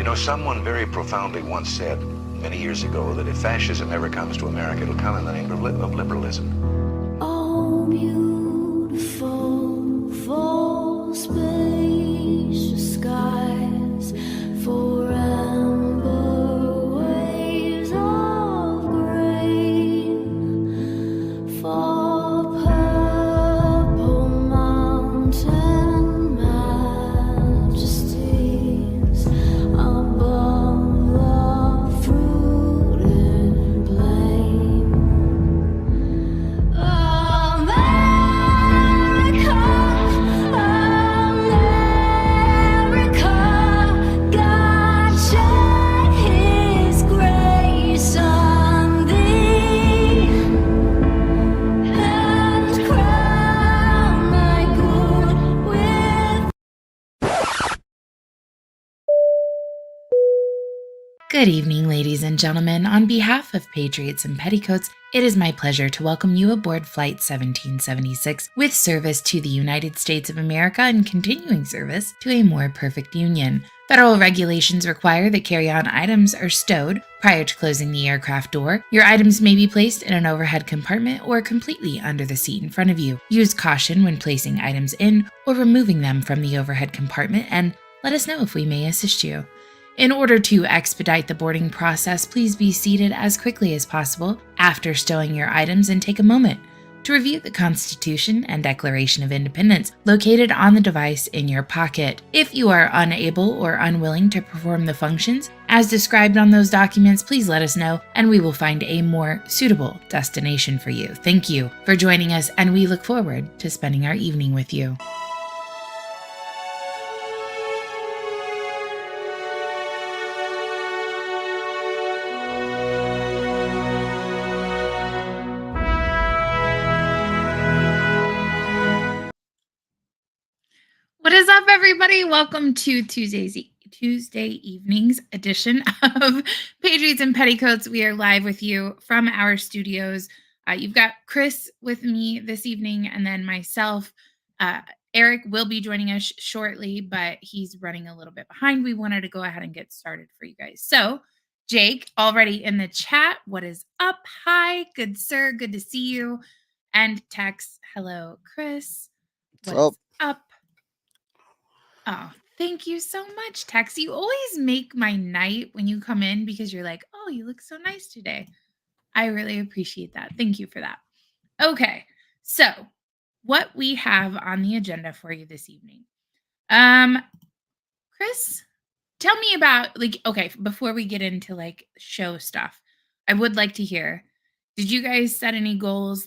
You know, someone very profoundly once said, many years ago, that if fascism ever comes to America, it'll come in the name of liberalism. Oh, beautiful, full spacious skies, for amber waves of grain, for purple mountain majesties above the fruited plain. America, America, God shed His grace on thee, and crown thy good with. Good evening, ladies and gentlemen. On behalf of Patriots and Petticoats, it is my pleasure to welcome you aboard Flight 1776 with service to the United States of America and continuing service to a more perfect union. Federal regulations require that carry-on items are stowed prior to closing the aircraft door. Your items may be placed in an overhead compartment or completely under the seat in front of you. Use caution when placing items in or removing them from the overhead compartment, and let us know if we may assist you. In order to expedite the boarding process, please be seated as quickly as possible after stowing your items and take a moment to review the Constitution and Declaration of Independence located on the device in your pocket. If you are unable or unwilling to perform the functions as described on those documents, please let us know and we will find a more suitable destination for you. Thank you for joining us, and we look forward to spending our evening with you. What is up, everybody? Welcome to Tuesday evening's edition of Patriots and Petticoats. We are live with you from our studios. You've got Chris with me this evening, and then myself. Eric will be joining us shortly, but he's running a little bit behind. We wanted to go ahead and get started for you guys. So, Jake, already in the chat. What is up? Hi, good sir. Good to see you. And Tex, hello, Chris. What's up? Oh, thank you so much, Tex. You always make my night when you come in because you're like, oh, you look so nice today. I really appreciate that. Thank you for that. Okay, so what we have on the agenda for you this evening. Chris, tell me about, okay, before we get into show stuff, I would like to hear, did you guys set any goals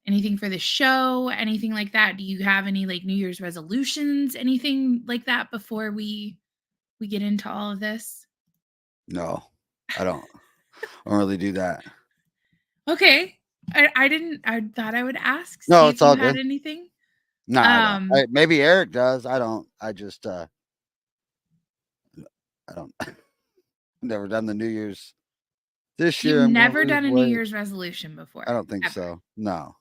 anything for the show, anything like that? Do you have any New Year's resolutions, anything like that before we get into all of this? No, I don't. I don't really do that. Okay. I thought I would ask. No, see it's if all you had good. anything. No, I don't. Maybe Eric does. I don't. I just I don't. Never done the New Year's this year. You've I'm never done a New Year's resolution before? I don't think ever. so. No.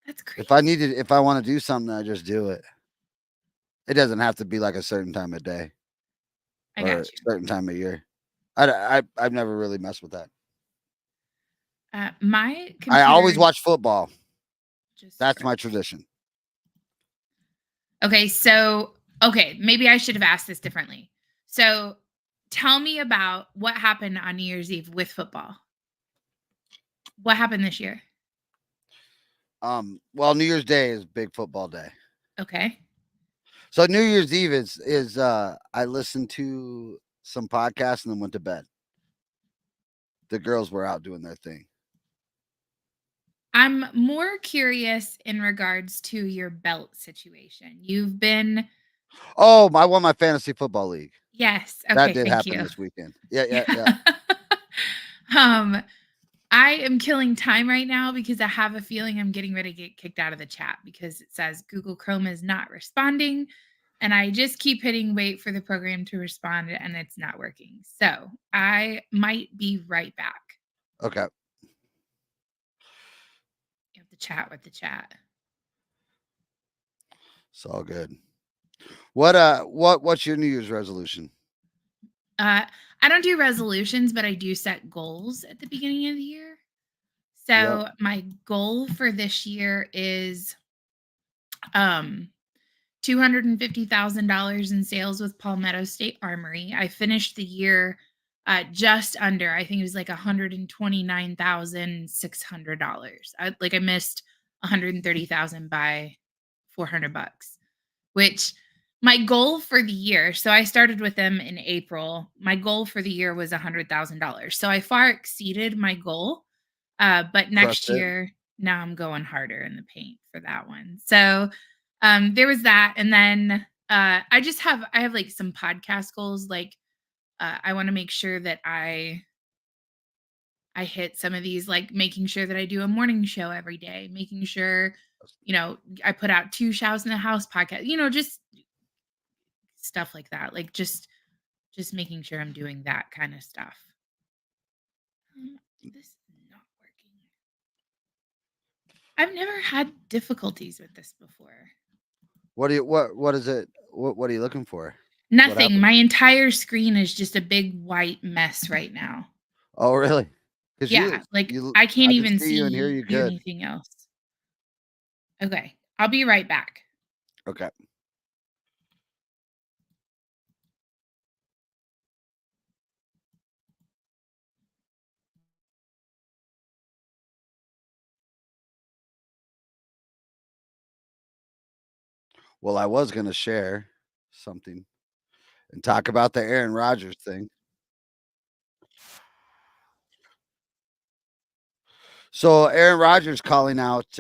That's crazy. If I want to do something, I just do it. It doesn't have to be like a certain time of day. I or got a you. certain time of year. I've never really messed with that. My computer, I always watch football. That's my correct. tradition. Okay, maybe I should have asked this differently. So tell me about what happened on New Year's Eve with football. What happened this year? Well, New Year's Day is big football day. Okay. So New Year's Eve is I listened to some podcasts and then went to bed. The girls were out doing their thing. I'm more curious in regards to your belt situation. You've been. Oh, I won my fantasy football league. Yes. Okay. That did thank happen you. this weekend. Yeah. I am killing time right now because I have a feeling I'm getting ready to get kicked out of the chat because it says Google Chrome is not responding. And I just keep hitting wait for the program to respond and it's not working. So I might be right back. Okay. You have to chat with the chat. It's all good. What's your New Year's resolution? I don't do resolutions, but I do set goals at the beginning of the year. So Yep. my goal for this year is $250,000 in sales with Palmetto State Armory. I finished the year just under, I think it was like $129,600. I missed $130,000 by $400, which my goal for the year. So I started with them in April. My goal for the year was $100,000. So I far exceeded my goal. But next Crushed it. year, now I'm going harder in the paint for that one. So there was that. And then I have like some podcast goals. Like I want to make sure that I hit some of these, like making sure that I do a morning show every day, making sure, I put out 2 Shows in the House podcast, just stuff like that. Like just making sure I'm doing that kind of stuff. This is not working. I've never had difficulties with this before. What is it? What are you looking for? Nothing. happened? My entire screen is just a big white mess right now. Oh, really? 'Cause Yeah, I can't I can even see you and hear you good. anything else. Okay, I'll be right back. Okay. Well, I was going to share something and talk about the Aaron Rodgers thing. So Aaron Rodgers calling out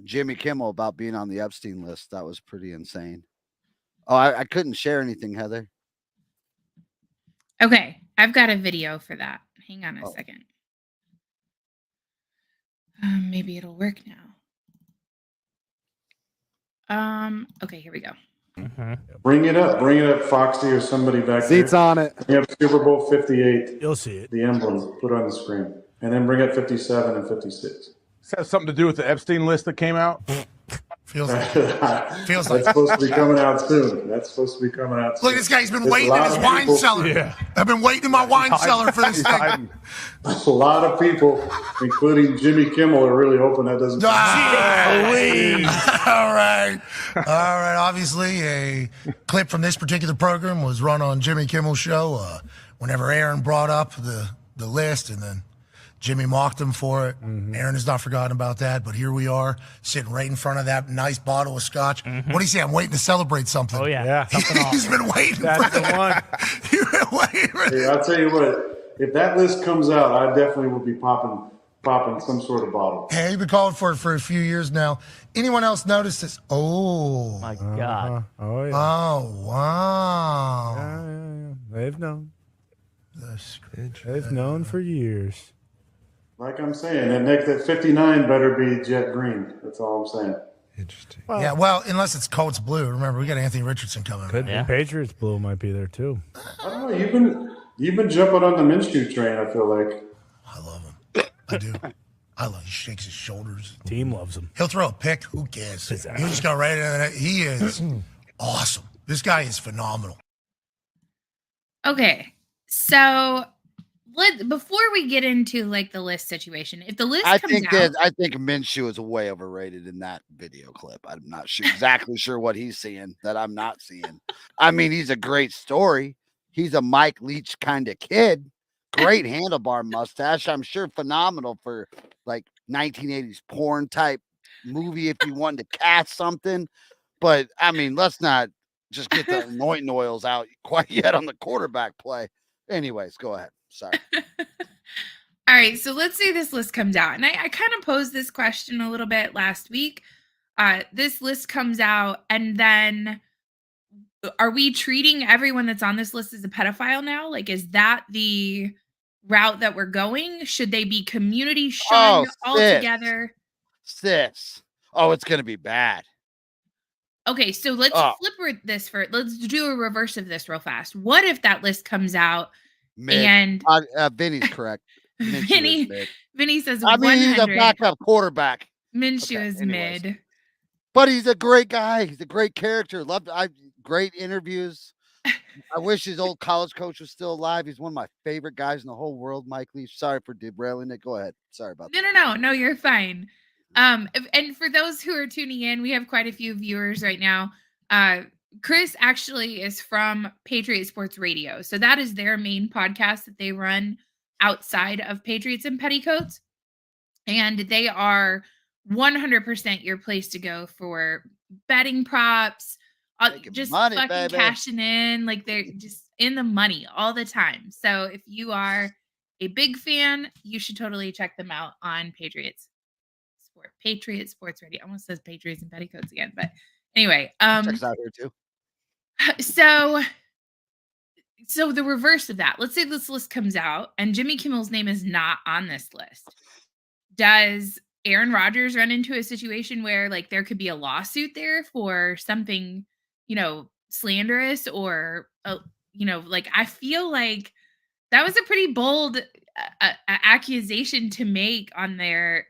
Jimmy Kimmel about being on the Epstein list. That was pretty insane. Oh, I couldn't share anything, Heather. Okay, I've got a video for that. Hang on a second. Maybe it'll work now. Okay, here we go. Bring it up, Foxy or somebody back Seats there. on it. Bring up Super Bowl 58. You'll see it. The emblem, put it on the screen. And then bring up 57 and 56. Does that have something to do with the Epstein list that came out? Feels like That's supposed to be coming out soon. Look, this guy's been waiting in his wine cellar. Yeah. I've been waiting in my wine cellar for this thing. A lot of people, including Jimmy Kimmel, are really hoping that doesn't All right. Obviously, a clip from this particular program was run on Jimmy Kimmel's show whenever Aaron brought up the list, and then Jimmy mocked him for it. Aaron has not forgotten about that, but here we are sitting right in front of that nice bottle of scotch. What do you say? I'm waiting to celebrate something. Oh, yeah. Something He's been waiting That's for the one. You've been waiting for Hey, I'll tell you what, if that list comes out, I definitely will be popping some sort of bottle. Hey, you've been calling for it for a few years now. Anyone else notice this? Oh. My God. Oh, yeah. Oh, wow. Yeah. They've known. They've known for years. Like I'm saying, that 59 better be jet green. That's all I'm saying. Interesting. Well, unless it's Colts blue. Remember, we got Anthony Richardson coming. Could be. Patriots blue might be there too. I don't know. You've been jumping on the Minshew train, I feel like. I love him. I do. I love. He shakes his shoulders. Team loves him. He'll throw a pick. Who cares? Exactly. He'll just go right in there. He is awesome. This guy is phenomenal. Okay, so before we get into like the list situation, if the list I comes think out, I think Minshew is way overrated in that video clip. I'm not exactly sure what he's seeing that I'm not seeing. I mean, he's a great story. He's a Mike Leach kind of kid. Great handlebar mustache. I'm sure phenomenal for like 1980s porn type movie if you wanted to cast something. But I mean, let's not just get the anointing oils out quite yet on the quarterback play. Anyways, go ahead. Sorry. all right, so let's say this list comes out. And I kind of posed this question a little bit last week. This list comes out, and then are we treating everyone that's on this list as a pedophile now? Like, is that the route that we're going? Should they be community shunned altogether? Sis. Oh, it's going to be bad. Okay, so let's flip this let's do a reverse of this real fast. What if that list comes out and Vinny's correct. Vinny says, I mean, he's a 100. backup quarterback. Minshew Okay, is anyways. mid. But he's a great guy. He's a great character. great interviews. I wish his old college coach was still alive. He's one of my favorite guys in the whole world, Mike Leach. Sorry for derailing it. Go ahead. Sorry about that. No, you're fine. And for those who are tuning in, we have quite a few viewers right now. Chris actually is from Patriot Sports Radio. So that is their main podcast that they run outside of Patriots and Petticoats. And they are 100% your place to go for betting props, Making just money, fucking baby. cashing in. Like they're just in the money all the time. So if you are a big fan, you should totally check them out on Patriot Sports Radio. I almost says Patriots and Petticoats again, but anyway, Check us out here too. so the reverse of that. Let's say this list comes out and Jimmy Kimmel's name is not on this list. Does Aaron Rodgers run into a situation where like there could be a lawsuit there for something, slanderous or like I feel like that was a pretty bold accusation to make on there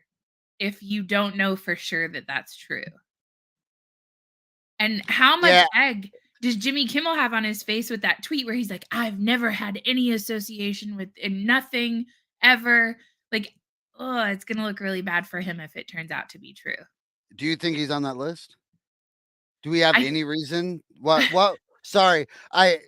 if you don't know for sure that that's true. And how much egg does Jimmy Kimmel have on his face with that tweet where he's like, I've never had any association with nothing ever. Like, oh, it's going to look really bad for him if it turns out to be true. Do you think he's on that list? Do we have any reason? What? Sorry. I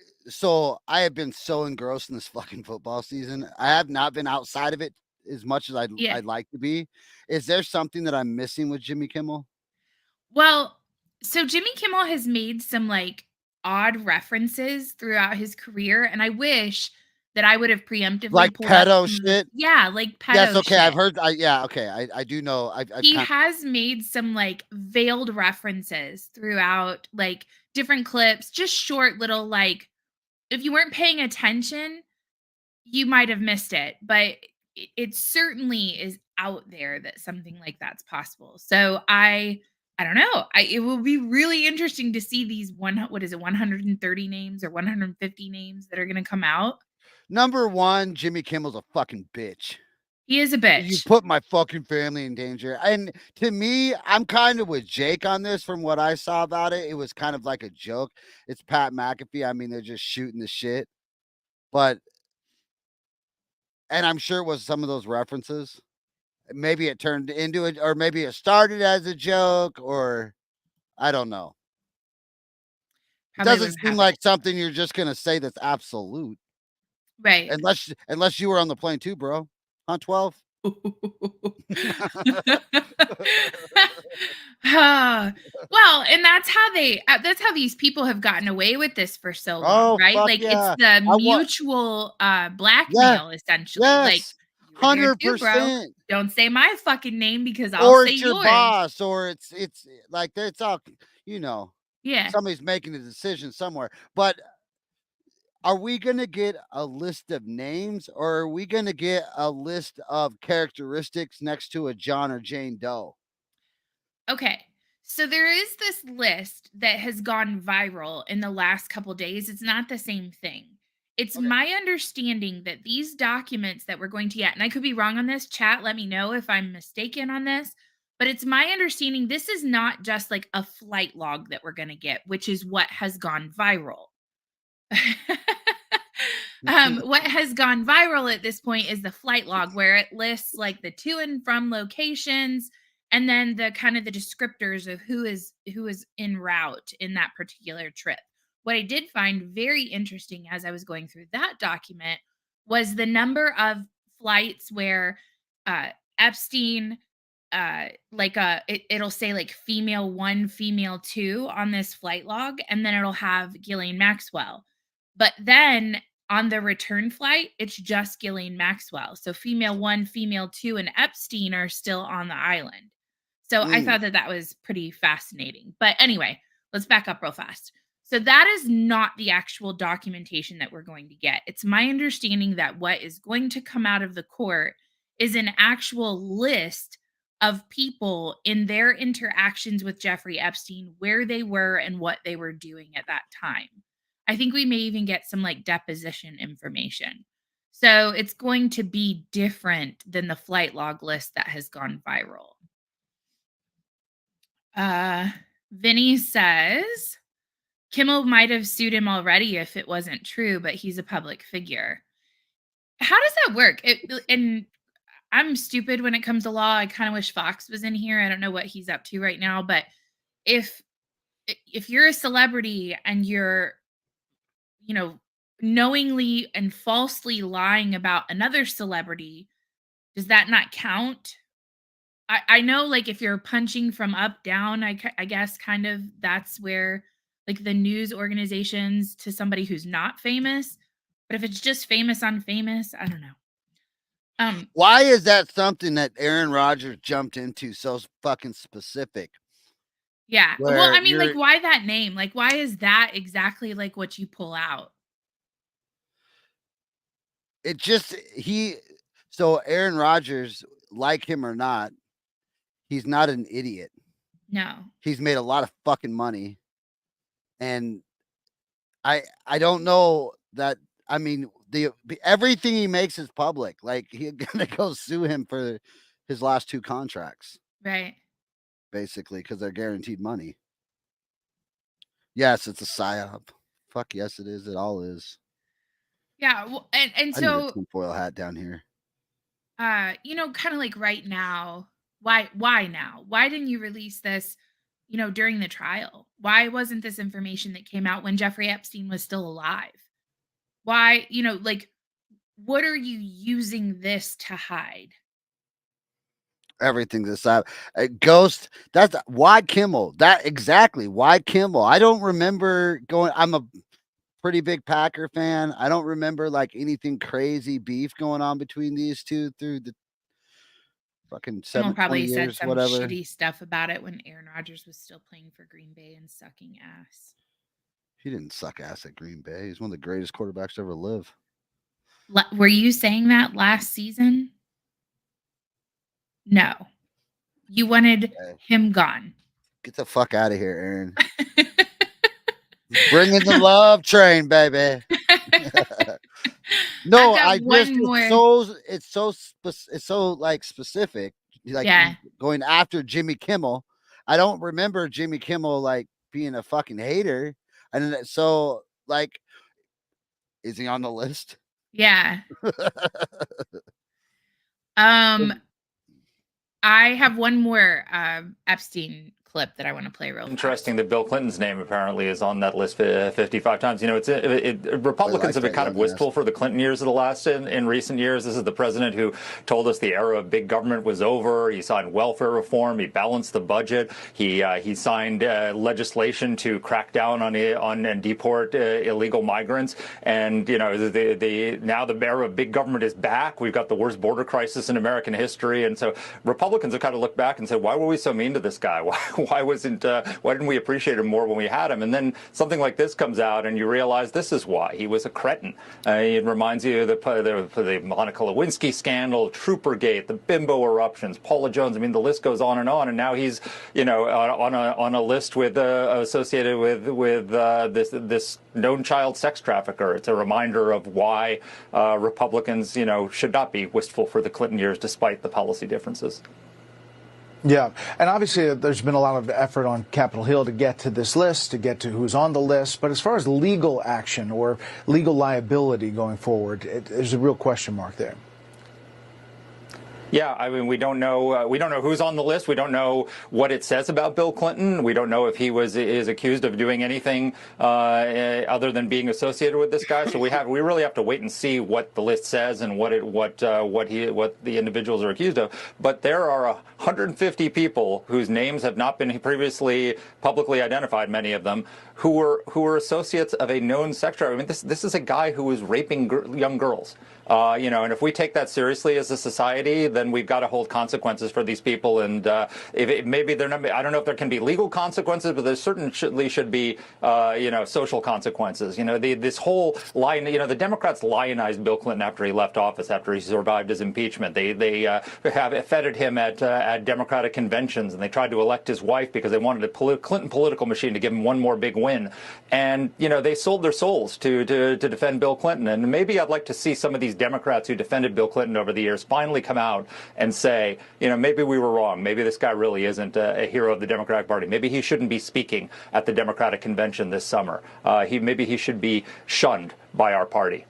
have been so engrossed in this fucking football season. I have not been outside of it as much as I'd like to be. Is there something that I'm missing with Jimmy Kimmel? Well, so Jimmy Kimmel has made some like odd references throughout his career, and I wish that I would have preemptively like pulled up pedo some- shit. Yeah, like pedo. Yes, okay. shit. I've heard. I do know. He has made some like veiled references throughout like different clips, just short little like. If you weren't paying attention, you might have missed it, but it certainly is out there that something like that's possible. So I don't know. It will be really interesting to see these 130 names or 150 names that are going to come out. Number one, Jimmy Kimmel's a fucking bitch. He is a bitch. You put my fucking family in danger. And to me, I'm kind of with Jake on this from what I saw about it. It was kind of like a joke. It's Pat McAfee. I mean, they're just shooting the shit. And I'm sure it was some of those references. Maybe it turned into it, or maybe it started as a joke, or I don't know. It doesn't seem like something you're just going to say that's absolute. Right. Unless you were on the plane too, bro. On 12. Well, and that's how these people have gotten away with this for so long, right? Like it's the mutual blackmail essentially. Like 100%. Don't say my fucking name because I'll say your yours. boss, or it's like it's all Yeah. Somebody's making a decision somewhere. But are we going to get a list of names, or are we going to get a list of characteristics next to a John or Jane Doe? Okay. So there is this list that has gone viral in the last couple days. It's not the same thing. It's my understanding that these documents that we're going to get, and I could be wrong on this, chat, let me know if I'm mistaken on this, but it's my understanding this is not just like a flight log that we're going to get, which is what has gone viral. What has gone viral at this point is the flight log, where it lists like the to and from locations and then the kind of the descriptors of who is en route in that particular trip. What I did find very interesting as I was going through that document was the number of flights where Epstein it'll say like female 1, female 2 on this flight log, and then it'll have Ghislaine Maxwell. But then on the return flight, it's just Ghislaine Maxwell. So female 1, female 2, and Epstein are still on the island. So I thought that was pretty fascinating. But anyway, let's back up real fast. So that is not the actual documentation that we're going to get. It's my understanding that what is going to come out of the court is an actual list of people in their interactions with Jeffrey Epstein, where they were and what they were doing at that time. I think we may even get some like deposition information. So it's going to be different than the flight log list that has gone viral. Vinny says, Kimmel might have sued him already if it wasn't true, but he's a public figure. How does that work? And I'm stupid when it comes to law. I kind of wish Fox was in here. I don't know what he's up to right now, but if you're a celebrity and you're, you know, knowingly and falsely lying about another celebrity, does that not count? I know, like, if you're punching from up down, I guess kind of that's where, like, the news organizations to somebody who's not famous. But if it's just famous on famous, I don't know. Why is that something that Aaron Rodgers jumped into so fucking specific? Yeah. Well, Where I mean, like, you're- why that name? Like, why is that exactly like what you pull out? It just so Aaron Rodgers, like him or not, he's not an idiot. No. He's made a lot of fucking money. And I don't know that. I mean, everything he makes is public. Like, he's gonna go sue him for his last 2 contracts, Right. basically, because they're guaranteed money. Yes, it's a psyop. Fuck yes, it is. It all is. Yeah. Well, and I need a so tinfoil hat down here. you know, kind of like right now, why now? Why didn't you release this, you know, during the trial? Why wasn't this information that came out when Jeffrey Epstein was still alive? Why, you know, like, what are you using this to hide? Everything's a psyop. Ghost. That's why Kimmel. That exactly why Kimmel. I don't remember going. I'm a pretty big Packer fan. I don't remember like anything crazy beef going on between these two through the fucking Someone 20 probably said years, some whatever. shitty stuff about it when Aaron Rodgers was still playing for Green Bay and sucking ass. He didn't suck ass at Green Bay. He's one of the greatest quarterbacks to ever live. Were you saying that last season? No. You wanted him gone. Get the fuck out of here, Aaron. Bring in the love train, baby. No, I've got one more. it's so like specific. Like, Yeah. going after Jimmy Kimmel. I don't remember Jimmy Kimmel like being a fucking hater. And then, so like, is he on the list? Yeah. I have one more Epstein clip that I want to play real Interesting that Bill Clinton's name apparently is on that list 55 times. You know, Republicans have been kind of wistful for the Clinton years of the last in recent years. This is the president who told us the era of big government was over. He signed welfare reform. He balanced the budget. He signed legislation to crack down on and deport illegal migrants. And you know, now the era of big government is back. We've got the worst border crisis in American history, and so Republicans have kind of looked back and said, why were we so mean to this guy? Why didn't we appreciate him more when we had him? And then something like this comes out, and you realize this is why. He was a cretin. It reminds you of the Monica Lewinsky scandal, Troopergate, the bimbo eruptions, Paula Jones. I mean, the list goes on. And now he's, you know, on a list with associated with this known child sex trafficker. It's a reminder of why Republicans, you know, should not be wistful for the Clinton years, despite the policy differences. Yeah, and obviously there's been a lot of effort on Capitol Hill to get to this list, to get to who's on the list. But as far as legal action or legal liability going forward, there's a real question mark there. Yeah, I mean, we don't know who's on the list. We don't know what it says about Bill Clinton. We don't know if he is accused of doing anything other than being associated with this guy. So we really have to wait and see what the list says and what the individuals are accused of. But there are 150 people whose names have not been previously publicly identified. Many of them who were associates of a known sex trafficker. I mean, this is a guy who was raping young girls. You know, and if we take that seriously as a society, then we've got to hold consequences for these people. And maybe they're not. I don't know if there can be legal consequences, but there certainly should be, you know, social consequences. You know, this whole line. You know, the Democrats lionized Bill Clinton after he left office, after he survived his impeachment. They have feted him at Democratic conventions, and they tried to elect his wife because they wanted a Clinton political machine to give him one more big win. And you know, they sold their souls to defend Bill Clinton. And maybe I'd like to see some of these Democrats who defended Bill Clinton over the years finally come out and say, maybe we were wrong. Maybe this guy really isn't a hero of the Democratic Party. Maybe he shouldn't be speaking at the Democratic convention this summer. Maybe he should be shunned by our party.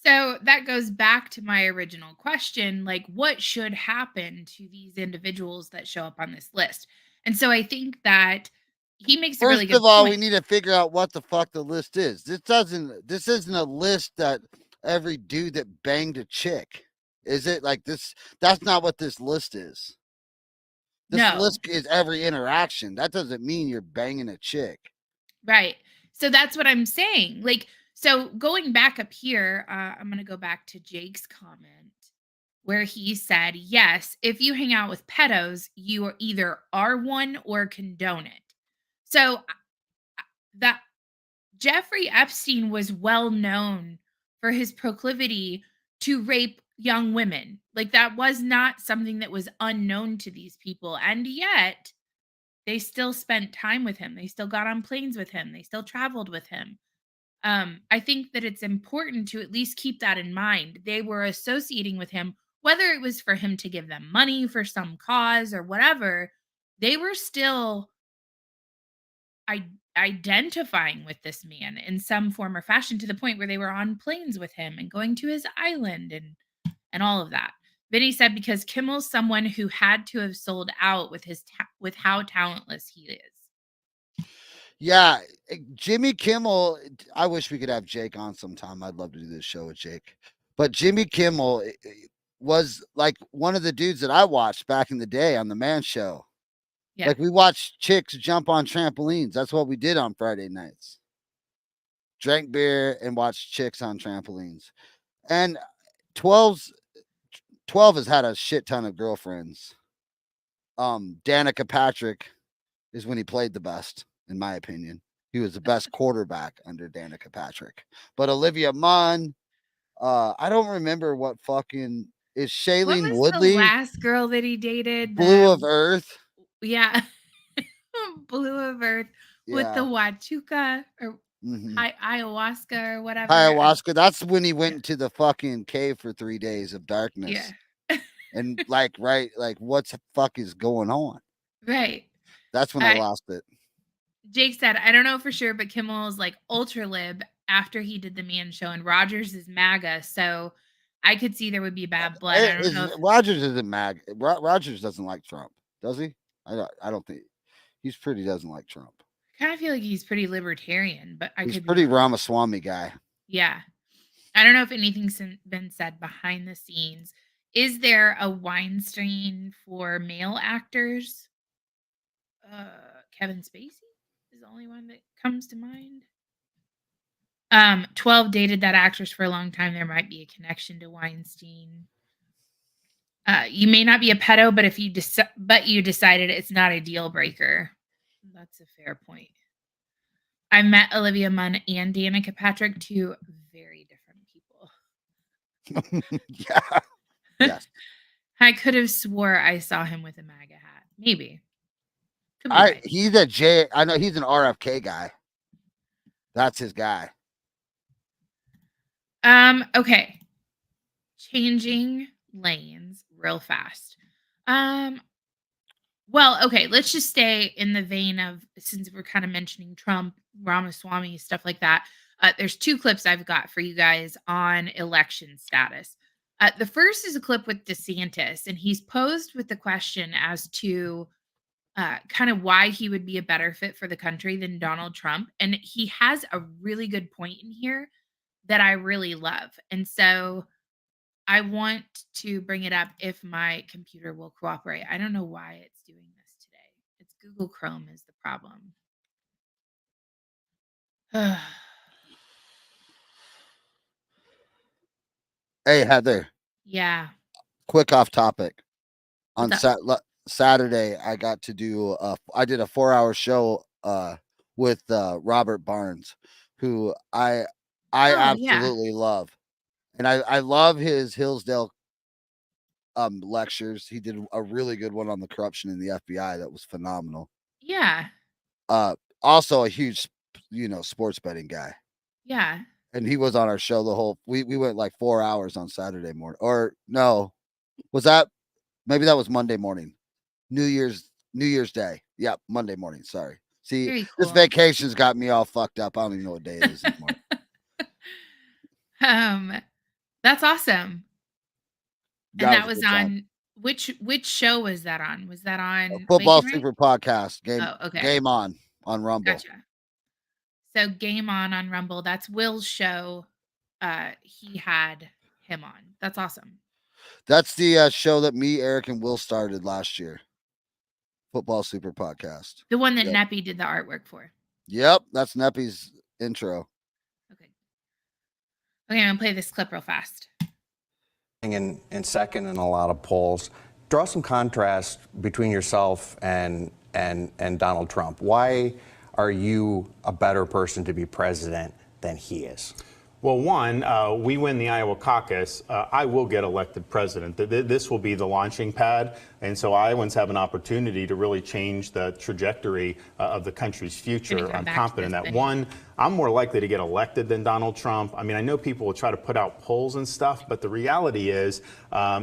So that goes back to my original question, like what should happen to these individuals that show up on this list? And so I think that he makes a really First good of all, we point. need to figure out what the fuck the list is. This isn't a list that every dude that banged a chick. Is it like this? That's not what this list is. This No. list is every interaction. That doesn't mean you're banging a chick. Right. So that's what I'm saying. Like, so going back up here, I'm going to go back to Jake's comment where he said, yes, if you hang out with pedos, you either are one or condone it. So that Jeffrey Epstein was well known for his proclivity to rape young women. Like that was not something that was unknown to these people. And yet they still spent time with him. They still got on planes with him. They still traveled with him. I think that it's important to at least keep that in mind. They were associating with him, whether it was for him to give them money for some cause or whatever, they were still identifying with this man in some form or fashion to the point where they were on planes with him and going to his island and all of that. Vinny said because Kimmel's someone who had to have sold out with with how talentless he is. Yeah, Jimmy Kimmel. I wish we could have Jake on sometime. I'd love to do this show with Jake. But Jimmy Kimmel was like one of the dudes that I watched back in the day on the Man Show. Yeah. Like we watched chicks jump on trampolines. That's what we did on Friday nights. Drank beer and watched chicks on trampolines. And 12 has had a shit ton of girlfriends. Danica Patrick is when he played the best, in my opinion. He was the best quarterback under Danica Patrick. But Olivia Munn, I don't remember what fucking is Shailene Woodley. The last girl that he dated, Blue of Earth. Yeah. Blue of Earth with the Huachuca or ayahuasca or whatever. Ayahuasca. That's when he went into the fucking cave for 3 days of darkness. Yeah. And like what the fuck is going on? Right. That's when I lost it. Jake said, I don't know for sure, but Kimmel is like ultra lib after he did the Man Show, and Rogers is MAGA. So I could see there would be bad blood. I don't know. Rogers isn't MAGA. Rogers doesn't like Trump, does he? I don't think he's doesn't like Trump. I kind of feel like he's pretty libertarian, but he's pretty Ramaswamy guy. Yeah. I don't know if anything's been said behind the scenes. Is there a Weinstein for male actors? Kevin Spacey is the only one that comes to mind. 12 dated that actress for a long time. There might be a connection to Weinstein. You may not be a pedo, but if you you decided it's not a deal breaker. That's a fair point. I met Olivia Munn and Danica Patrick, two very different people. Yeah. Yes. I could have swore I saw him with a MAGA hat. Maybe. He's a J. I know he's an RFK guy. That's his guy. Okay. Changing lanes real fast. Well, okay, let's just stay in the vein of, since we're kind of mentioning Trump, Ramaswamy, stuff like that. There's two clips I've got for you guys on election status. The first is a clip with DeSantis, and he's posed with the question as to kind of why he would be a better fit for the country than Donald Trump. And he has a really good point in here that I really love. And so I want to bring it up if my computer will cooperate. I don't know why it's doing this today. It's Google Chrome is the problem. Hey, Heather. Yeah. Quick off topic. On Saturday, I got to do I did a 4-hour show with Robert Barnes, who I absolutely love. And I love his Hillsdale lectures. He did a really good one on the corruption in the FBI that was phenomenal. Yeah. Also a huge, sports betting guy. Yeah. And he was on our show the whole. We went like 4 hours on Saturday morning, or no, was that maybe that was Monday morning, New Year's Day. Yep, Monday morning. Sorry. See, Very this cool. vacation's got me all fucked up. I don't even know what day it is anymore. That's awesome. And that a was good time. on which show was that on? Was that on Football Late Night? Super Podcast Oh, okay. Game on Rumble. Gotcha. So Game on Rumble. That's Will's show. He had him on. That's awesome. That's the show that me, Eric, and Will started last year. Football Super Podcast. The one that Neppy did the artwork for. Yep, that's Neppy's intro. Okay, I'm gonna play this clip real fast. In second in a lot of polls. Draw some contrast between yourself and Donald Trump. Why are you a better person to be president than he is? Well, one, we win the Iowa caucus, I will get elected president. This will be the launching pad, and so Iowans have an opportunity to really change the trajectory of the country's future. I'm confident that, one, I'm more likely to get elected than Donald Trump. I mean, I know people will try to put out polls and stuff, but the reality is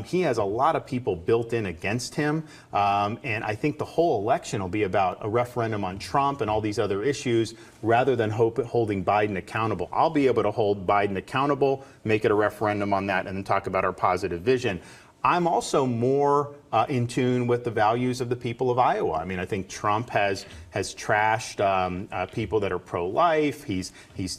he has a lot of people built in against him, and I think the whole election will be about a referendum on Trump and all these other issues rather than holding Biden accountable. I'll be able to hold Biden accountable, make it a referendum on that, and then talk about our positive vision. I'm also more in tune with the values of the people of Iowa. I mean, I think Trump has trashed people that are pro-life. He's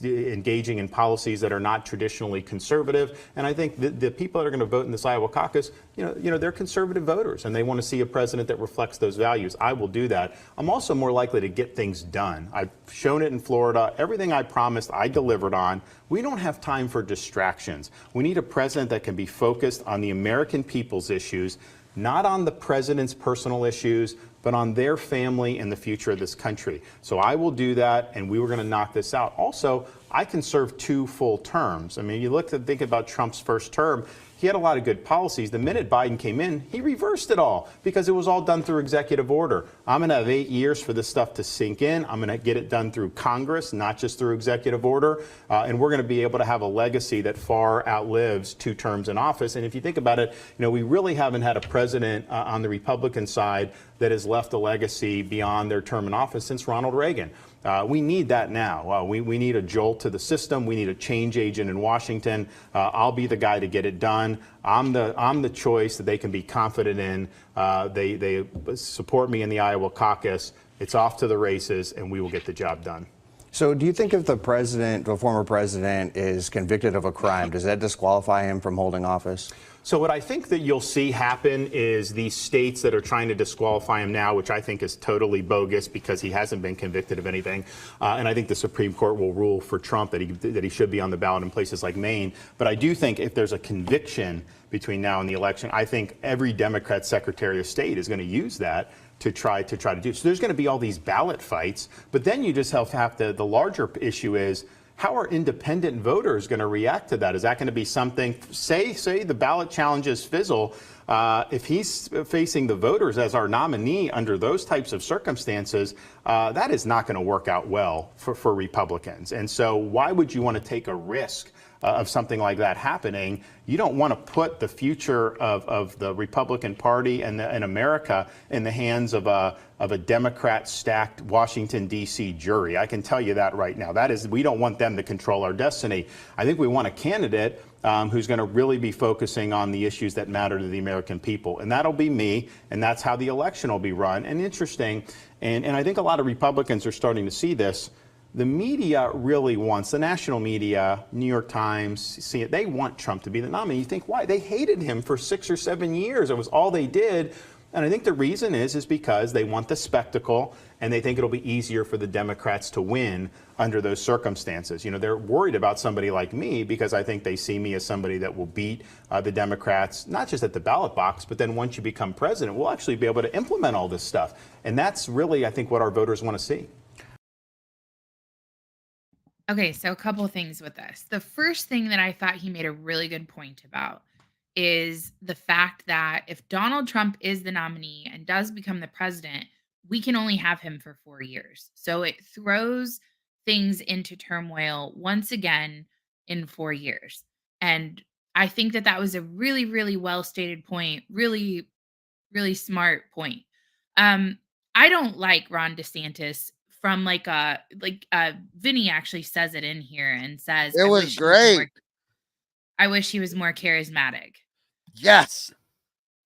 engaging in policies that are not traditionally conservative. And I think the people that are going to vote in this Iowa caucus, you know, they're conservative voters, and they want to see a president that reflects those values. I will do that. I'm also more likely to get things done. I've shown it in Florida. Everything I promised, I delivered on. We don't have time for distractions. We need a president that can be focused on the American people's issues, not on the president's personal issues, but on their family and the future of this country. So I will do that, and we were going to knock this out. Also, I can serve 2 full terms. I mean, you think about Trump's first term, he had a lot of good policies. The minute Biden came in, he reversed it all because it was all done through executive order. I'm going to have 8 years for this stuff to sink in. I'm going to get it done through Congress, not just through executive order. And we're going to be able to have a legacy that far outlives 2 terms in office. And if you think about it, you know, we really haven't had a president on the Republican side that has left a legacy beyond their term in office since Ronald Reagan. We need that now. We need a jolt to the system. We need a change agent in Washington. I'll be the guy to get it done. I'm the choice that they can be confident in. They support me in the Iowa caucus. It's off to the races, and we will get the job done. So do you think if the former president is convicted of a crime, does that disqualify him from holding office? So what I think that you'll see happen is these states that are trying to disqualify him now, which I think is totally bogus because he hasn't been convicted of anything. And I think the Supreme Court will rule for Trump that he should be on the ballot in places like Maine. But I do think if there's a conviction between now and the election, I think every Democrat Secretary of State is going to use that to try to do. So there's going to be all these ballot fights. But then you just have to, the larger issue is, how are independent voters going to react to that? Is that going to be something, say the ballot challenges fizzle, if he's facing the voters as our nominee under those types of circumstances, that is not going to work out well for Republicans. And so why would you want to take a risk of something like that happening? You don't want to put the future of the Republican Party and America in the hands of a Democrat-stacked Washington, D.C. jury. I can tell you that right now. We don't want them to control our destiny. I think we want a candidate who's going to really be focusing on the issues that matter to the American people. And that'll be me, and that's how the election will be run. And interesting, and I think a lot of Republicans are starting to see this, the media really wants, the national media, New York Times, see it, they want Trump to be the nominee. You think, why? They hated him for 6 or 7 years. It was all they did. And I think the reason is because they want the spectacle, and they think it'll be easier for the Democrats to win under those circumstances. You know, they're worried about somebody like me because I think they see me as somebody that will beat the Democrats, not just at the ballot box, but then once you become president, we'll actually be able to implement all this stuff. And that's really, I think, what our voters want to see. Okay, so a couple of things with this. The first thing that I thought he made a really good point about is the fact that if Donald Trump is the nominee and does become the president, we can only have him for 4 years. So it throws things into turmoil once again in 4 years. And I think that that was a really, really well stated point. Really, really smart point. Um, I don't like Ron DeSantis from Vinny actually says it in here and says, It was great. I wish he was more charismatic. Yes.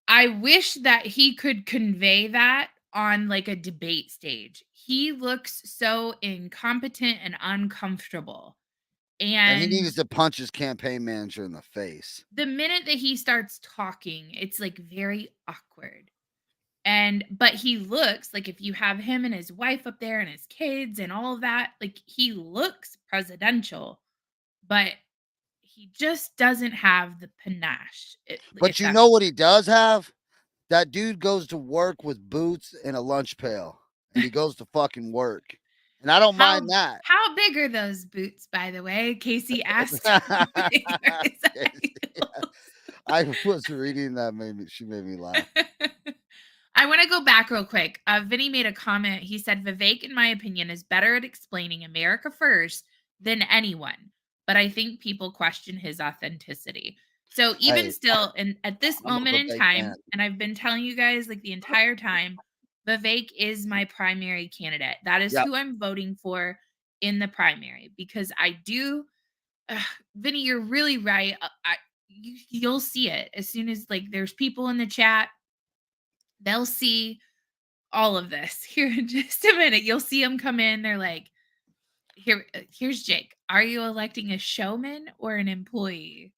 I wish that he could convey that on like a debate stage. He looks so incompetent and uncomfortable. And he And needs to punch his campaign manager in the face. the minute that he starts talking, it's like very awkward. But he looks like, if you have him and his wife up there and his kids and all of that, like he looks presidential, but he just doesn't have the panache. But you know what he does have? That dude goes to work with boots and a lunch pail, and he goes to fucking work. And I don't mind that. How big are those boots, by the way? Casey asked. How big are his ankles? I was reading that. She made me laugh. I want to go back real quick. Vinny made a comment. He said, Vivek, in my opinion, is better at explaining America first than anyone. But I think people question his authenticity. So even still, and at this moment in time, and I've been telling you guys like the entire time, Vivek is my primary candidate. That is who I'm voting for in the primary, because I do. Vinny, you're really right. You'll see it as soon as like there's people in the chat. They'll see all of this here in just a minute. You'll see them come in. They're like, here's Jake. Are you electing a showman or an employee?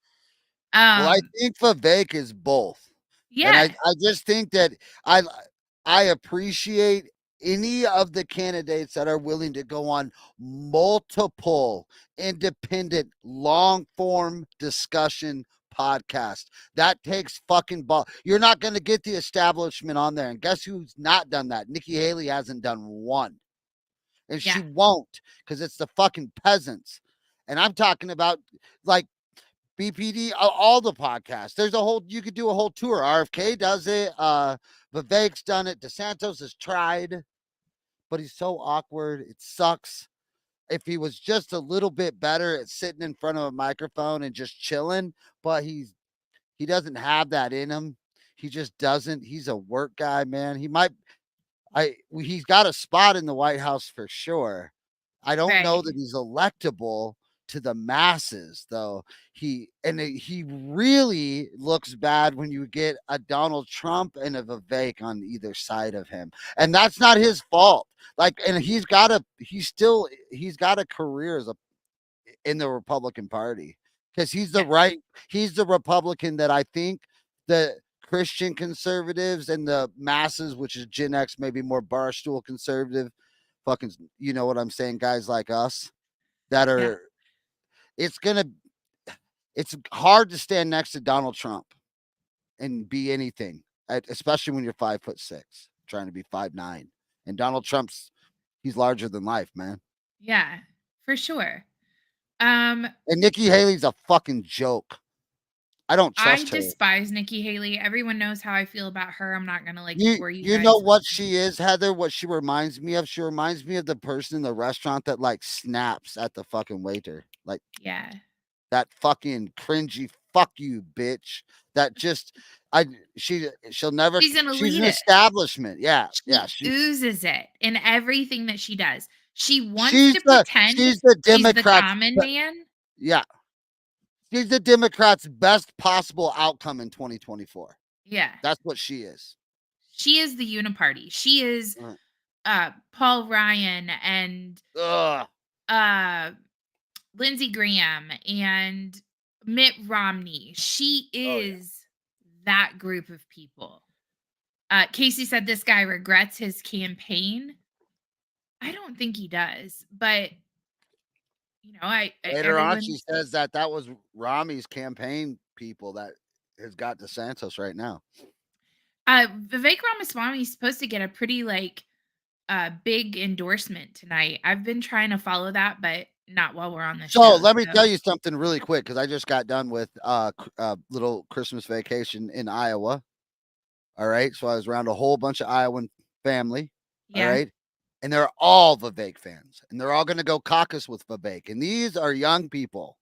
Well, I think Vivek is both. Yeah. And I just think that I appreciate any of the candidates that are willing to go on multiple independent long form discussion podcast. That takes fucking ball. You're not going to get the establishment on there. And guess who's not done that? Nikki Haley hasn't done one. And she won't, because it's the fucking peasants. And I'm talking about like BPD, all the podcasts. There's a whole, you could do a whole tour. RFK does it. Vivek's done it. DeSantis has tried, but he's so awkward. It sucks. If he was just a little bit better at sitting in front of a microphone and just chilling, but he doesn't have that in him. He just doesn't. He's a work guy, man. He's got a spot in the White House for sure. I don't know that he's electable to the masses, though. He really looks bad when you get a Donald Trump and a Vivek on either side of him, and that's not his fault. Like, and he's got a career in the Republican Party, because he's the Republican that I think the Christian conservatives and the masses, which is Gen X, maybe more barstool conservative, fucking, you know what I'm saying, guys like us that are. It's hard to stand next to Donald Trump and be anything, especially when you're 5'6", trying to be 5'9". And Donald Trump's, he's larger than life, man. Yeah, for sure. And Nikki Haley's a fucking joke. I don't trust her. I despise Nikki Haley. Everyone knows how I feel about her. I'm not gonna bore you You guys. know what she is, Heather? What she reminds me of? She reminds me of the person in the restaurant that like snaps at the fucking waiter. Like, that fucking cringy fuck you, bitch. That just she'll never. She's an elitist. She's an establishment. Yeah, She oozes it in everything that she does. She wants to pretend she's the Democrat, she's the common man. Yeah. She's the Democrats' best possible outcome in 2024. Yeah. That's what she is. She is the uniparty. She is Paul Ryan and Lindsey Graham and Mitt Romney. She is that group of people. Casey said this guy regrets his campaign. I don't think he does, but you know, later on she says that was Romney's campaign people that has got DeSantis right now. Vivek Ramaswamy is supposed to get a pretty big endorsement tonight. I've been trying to follow that, but not while we're on the show. So let me tell you something really quick, because I just got done with a little Christmas vacation in Iowa. All right, so I was around a whole bunch of Iowan family. All right. And they're all Vivek fans, and they're all going to go caucus with Vivek. And these are young people.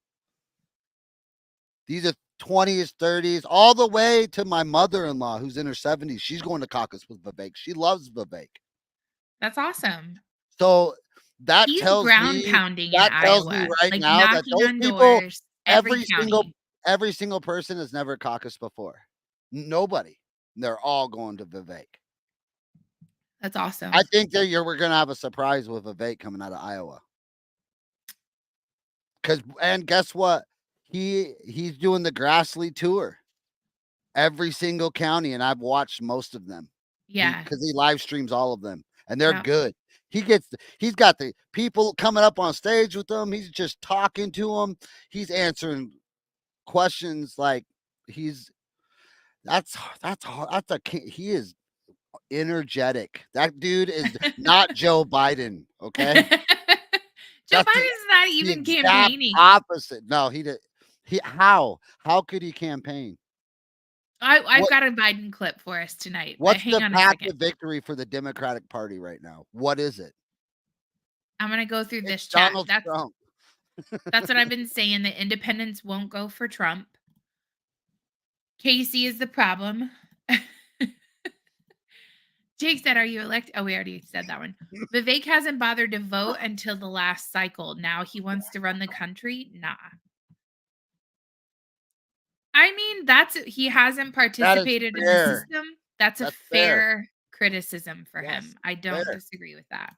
These are 20s, 30s, all the way to my mother-in-law who's in her 70s. She's going to caucus with Vivek. She loves Vivek. That's awesome. So that He's tells ground me pounding in Iowa, right like now that knocking those on people, doors, every county. every single person has never caucused before. Nobody. They're all going to Vivek. That's awesome. I think that we're gonna have a surprise with Vivek coming out of Iowa. And guess what? He's doing the Grassley tour. Every single county, and I've watched most of them. Yeah. Because he live streams all of them, and they're Yeah. good. He's got the people coming up on stage with them. He's just talking to them. He's answering questions like he is energetic. That dude is not Joe Biden. Okay, Joe That's Biden's not the even exact campaigning. opposite. No, he did. How could he campaign? I've got a Biden clip for us tonight. But What's hang the on a path second. to victory for the Democratic Party right now? What is it? I'm gonna go through this It's chat. Donald Trump. That's what I've been saying. The independents won't go for Trump. Casey is the problem. Jake said, "Are you elected?" Oh, we already said that one. Vivek hasn't bothered to vote until the last cycle. Now he wants to run the country. Nah. I mean, he hasn't participated in the fair. system. That's a That's fair criticism for Yes, him. I don't fair. disagree with that.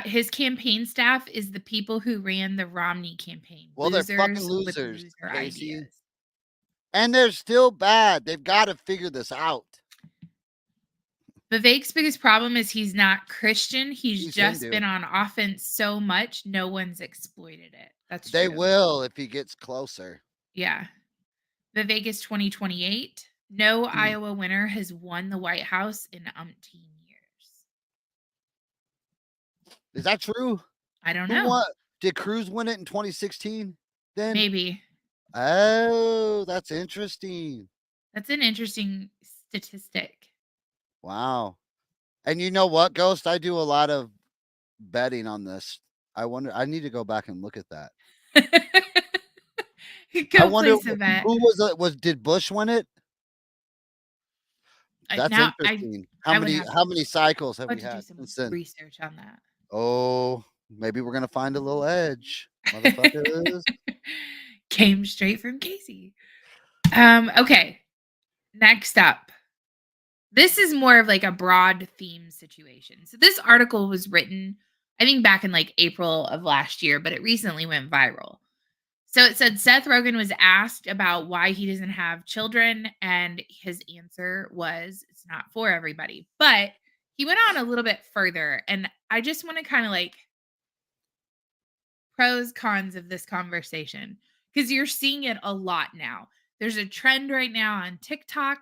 His campaign staff is the people who ran the Romney campaign. Well, they're fucking with losers, loser Casey. ideas. And they're still bad. They've got to figure this out. Vivek's biggest problem is he's not Christian. He's just Hindu. been on offense so much, no one's exploited it. That's They true. will if he gets closer. Yeah. Vivek is 2028. No Iowa winner has won the White House in umpteen years. Is that true? I don't Who know. won? Did Cruz win it in 2016? Then Maybe. Oh, that's interesting. That's an interesting statistic. Wow. And you know what, Ghost? I do a lot of betting on this. I wonder. I need to go back and look at that. I Go wonder place a bet. who did Bush win it? That's Now, interesting. I How would many have how many cycles have to we do had some since then? research on that. Oh, maybe we're gonna find a little edge, motherfuckers. Came straight from Casey. Okay. Next up. This is more of like a broad theme situation. So this article was written, I think back in like April of last year, but it recently went viral. So it said Seth Rogen was asked about why he doesn't have children, and his answer was it's not for everybody. But he went on a little bit further, and I just want to kind of like pros, cons of this conversation because you're seeing it a lot now. There's a trend right now on TikTok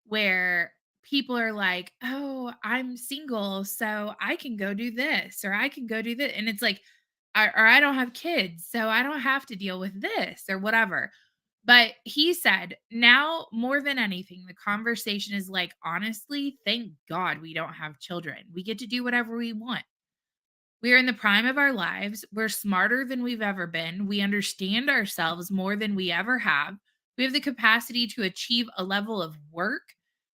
where people are like, oh, I'm single, so I can go do this or I can go do this. And it's like, or I don't have kids, so I don't have to deal with this or whatever. But he said, now more than anything, the conversation is like, honestly, thank God we don't have children. We get to do whatever we want. We are in the prime of our lives. We're smarter than we've ever been. We understand ourselves more than we ever have. We have the capacity to achieve a level of work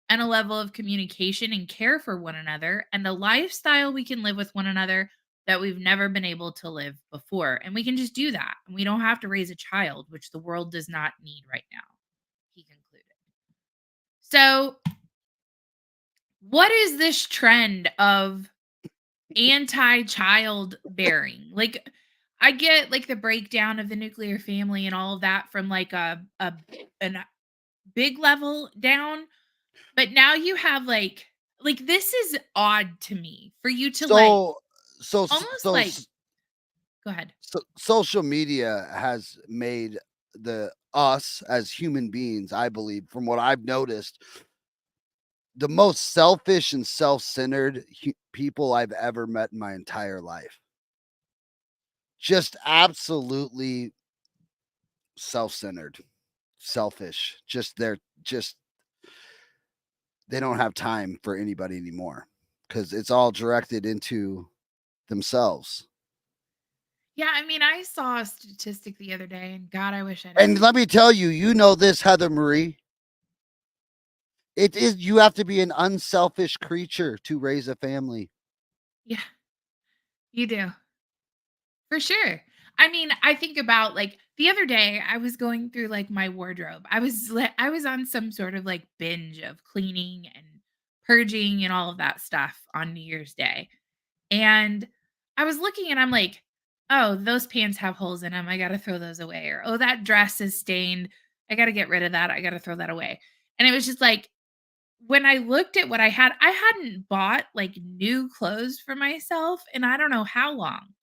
and a level of communication and care for one another and a lifestyle we can live with one another that we've never been able to live before. And we can just do that. And we don't have to raise a child, which the world does not need right now, he concluded. So, what is this trend of anti-child bearing? Like, I get like the breakdown of the nuclear family and all of that from like a big level down, but now you have like this is odd to me for you to almost like go ahead. So social media has made us as human beings, I believe, from what I've noticed, the most selfish and self-centered people I've ever met in my entire life. Just absolutely self-centered, selfish. They don't have time for anybody anymore because it's all directed into themselves. Yeah, I mean, I saw a statistic the other day, and God, I wish I'd. And let me tell you, you know this, Heather Marie. It is, you have to be an unselfish creature to raise a family. Yeah, you do. For sure. I mean, I think about like the other day I was going through like my wardrobe. I was on some sort of like binge of cleaning and purging and all of that stuff on New Year's Day. And I was looking and I'm like, "Oh, those pants have holes in them. I got to throw those away." Or, "Oh, that dress is stained. I got to get rid of that. I got to throw that away." And it was just like when I looked at what I hadn't bought like new clothes for myself and I don't know how long.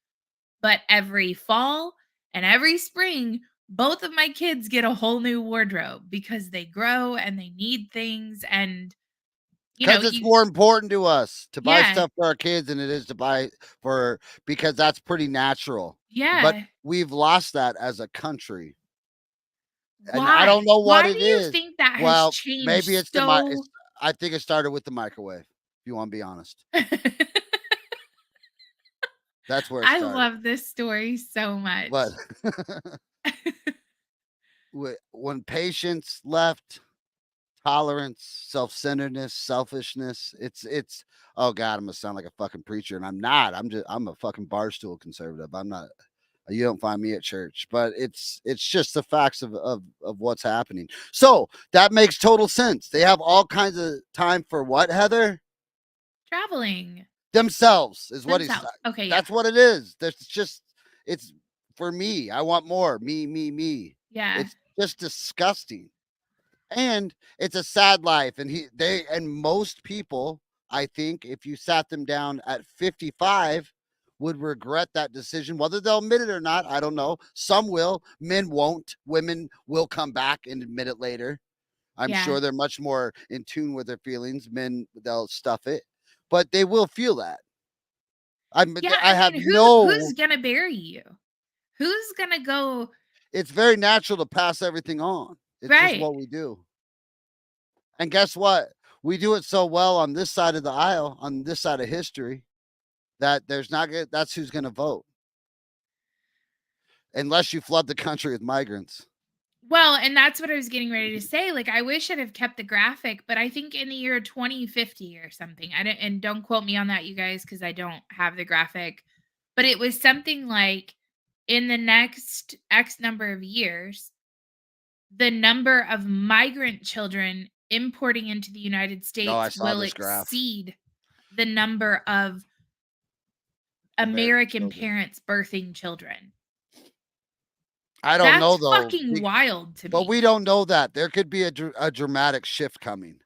But every fall and every spring, both of my kids get a whole new wardrobe because they grow and they need things and Because it's you more important to us to buy Yeah. stuff for our kids than it is to buy for, because that's pretty natural. But Yeah. we've lost that as a country. And I Why? don't know what Why it do you is. think that has Well, changed maybe it's so I think it started with the microwave, if you want to be honest. That's where it I started. love this story so much. But when patience left, tolerance, self-centeredness, selfishness, it's oh God, I'm gonna sound like a fucking preacher, and I'm not. I'm a fucking barstool conservative. I'm not. You don't find me at church, but it's just the facts of what's happening. So that makes total sense. They have all kinds of time for what, Heather? Traveling. Themselves is what he's. Themselves. Okay, yeah. That's what it is. There's just it's for me. I want more. Me. Yeah. It's just disgusting. And it's a sad life. And most people, I think, if you sat them down at 55, would regret that decision, whether they'll admit it or not. I don't know. Some will, men won't. Women will come back and admit it later. I'm Yeah. sure they're much more in tune with their feelings. Men, they'll stuff it, but they will feel that. Yeah, I I have mean, who's no. gonna bury you? Who's gonna go It's very natural to pass everything on. It's just Right. what we do. And guess what? We do it so well on this side of the aisle, on this side of history, that there's not gonna, that's who's going to vote. Unless you flood the country with migrants. Well, and that's what I was getting ready to say. Like, I wish I'd have kept the graphic, but I think in the year 2050 or something, I don't, and don't quote me on that, you guys, because I don't have the graphic, but it was something like in the next X number of years, the number of migrant children importing into the United No, I States saw will this graph. exceed the number of American parents birthing children. I don't know That's though. fucking wild to But me. we don't know that. There could be a dramatic shift coming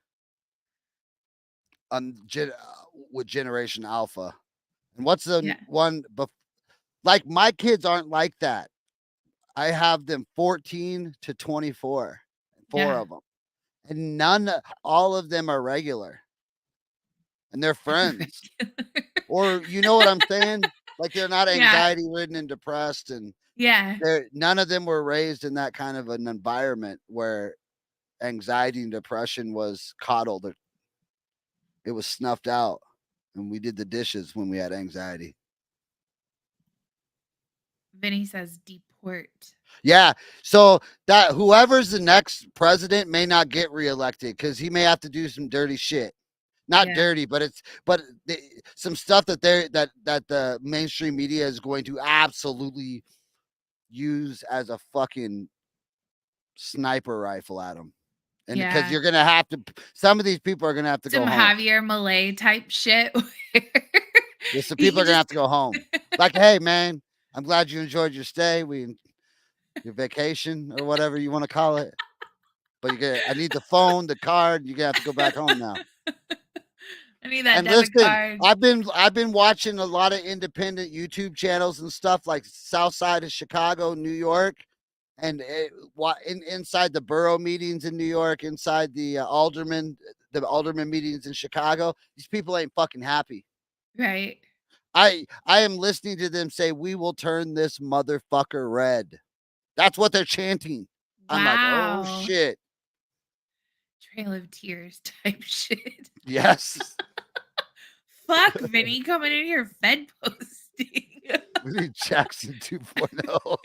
on with Generation Alpha. And what's the Yeah. one? Like my kids aren't like that. I have them 14 to 24, four Yeah. of them, and all of them are regular, and they're friends. Or you know what I'm saying? Like they're not Yeah. anxiety ridden and depressed, and Yeah. none of them were raised in that kind of an environment where anxiety and depression was coddled. It was snuffed out, and we did the dishes when we had anxiety. Vinny says deport. Yeah. So that whoever's the next president may not get reelected because he may have to do some dirty shit. Not Yeah. dirty, but some stuff that the mainstream media is going to absolutely use as a fucking sniper rifle at him. And because Yeah. you're gonna have to, some of these people are gonna have to Some go home. Javier Malay type shit. Yes, some people are gonna have to go home. Like, hey man, I'm glad you enjoyed your stay. Your vacation or whatever you want to call it. But I need the phone, the card. You're gonna have to go back home now. I need that And debit listen, card. I've been watching a lot of independent YouTube channels and stuff like South Side of Chicago, New York, and inside the borough meetings in New York, inside the alderman meetings in Chicago. These people ain't fucking happy. Right. I am listening to them say, "We will turn this motherfucker red." That's what they're chanting. Wow. I'm like, oh shit. Trail of Tears type shit. Yes. Fuck, Vinny coming in here Fed posting. Jackson 2.0.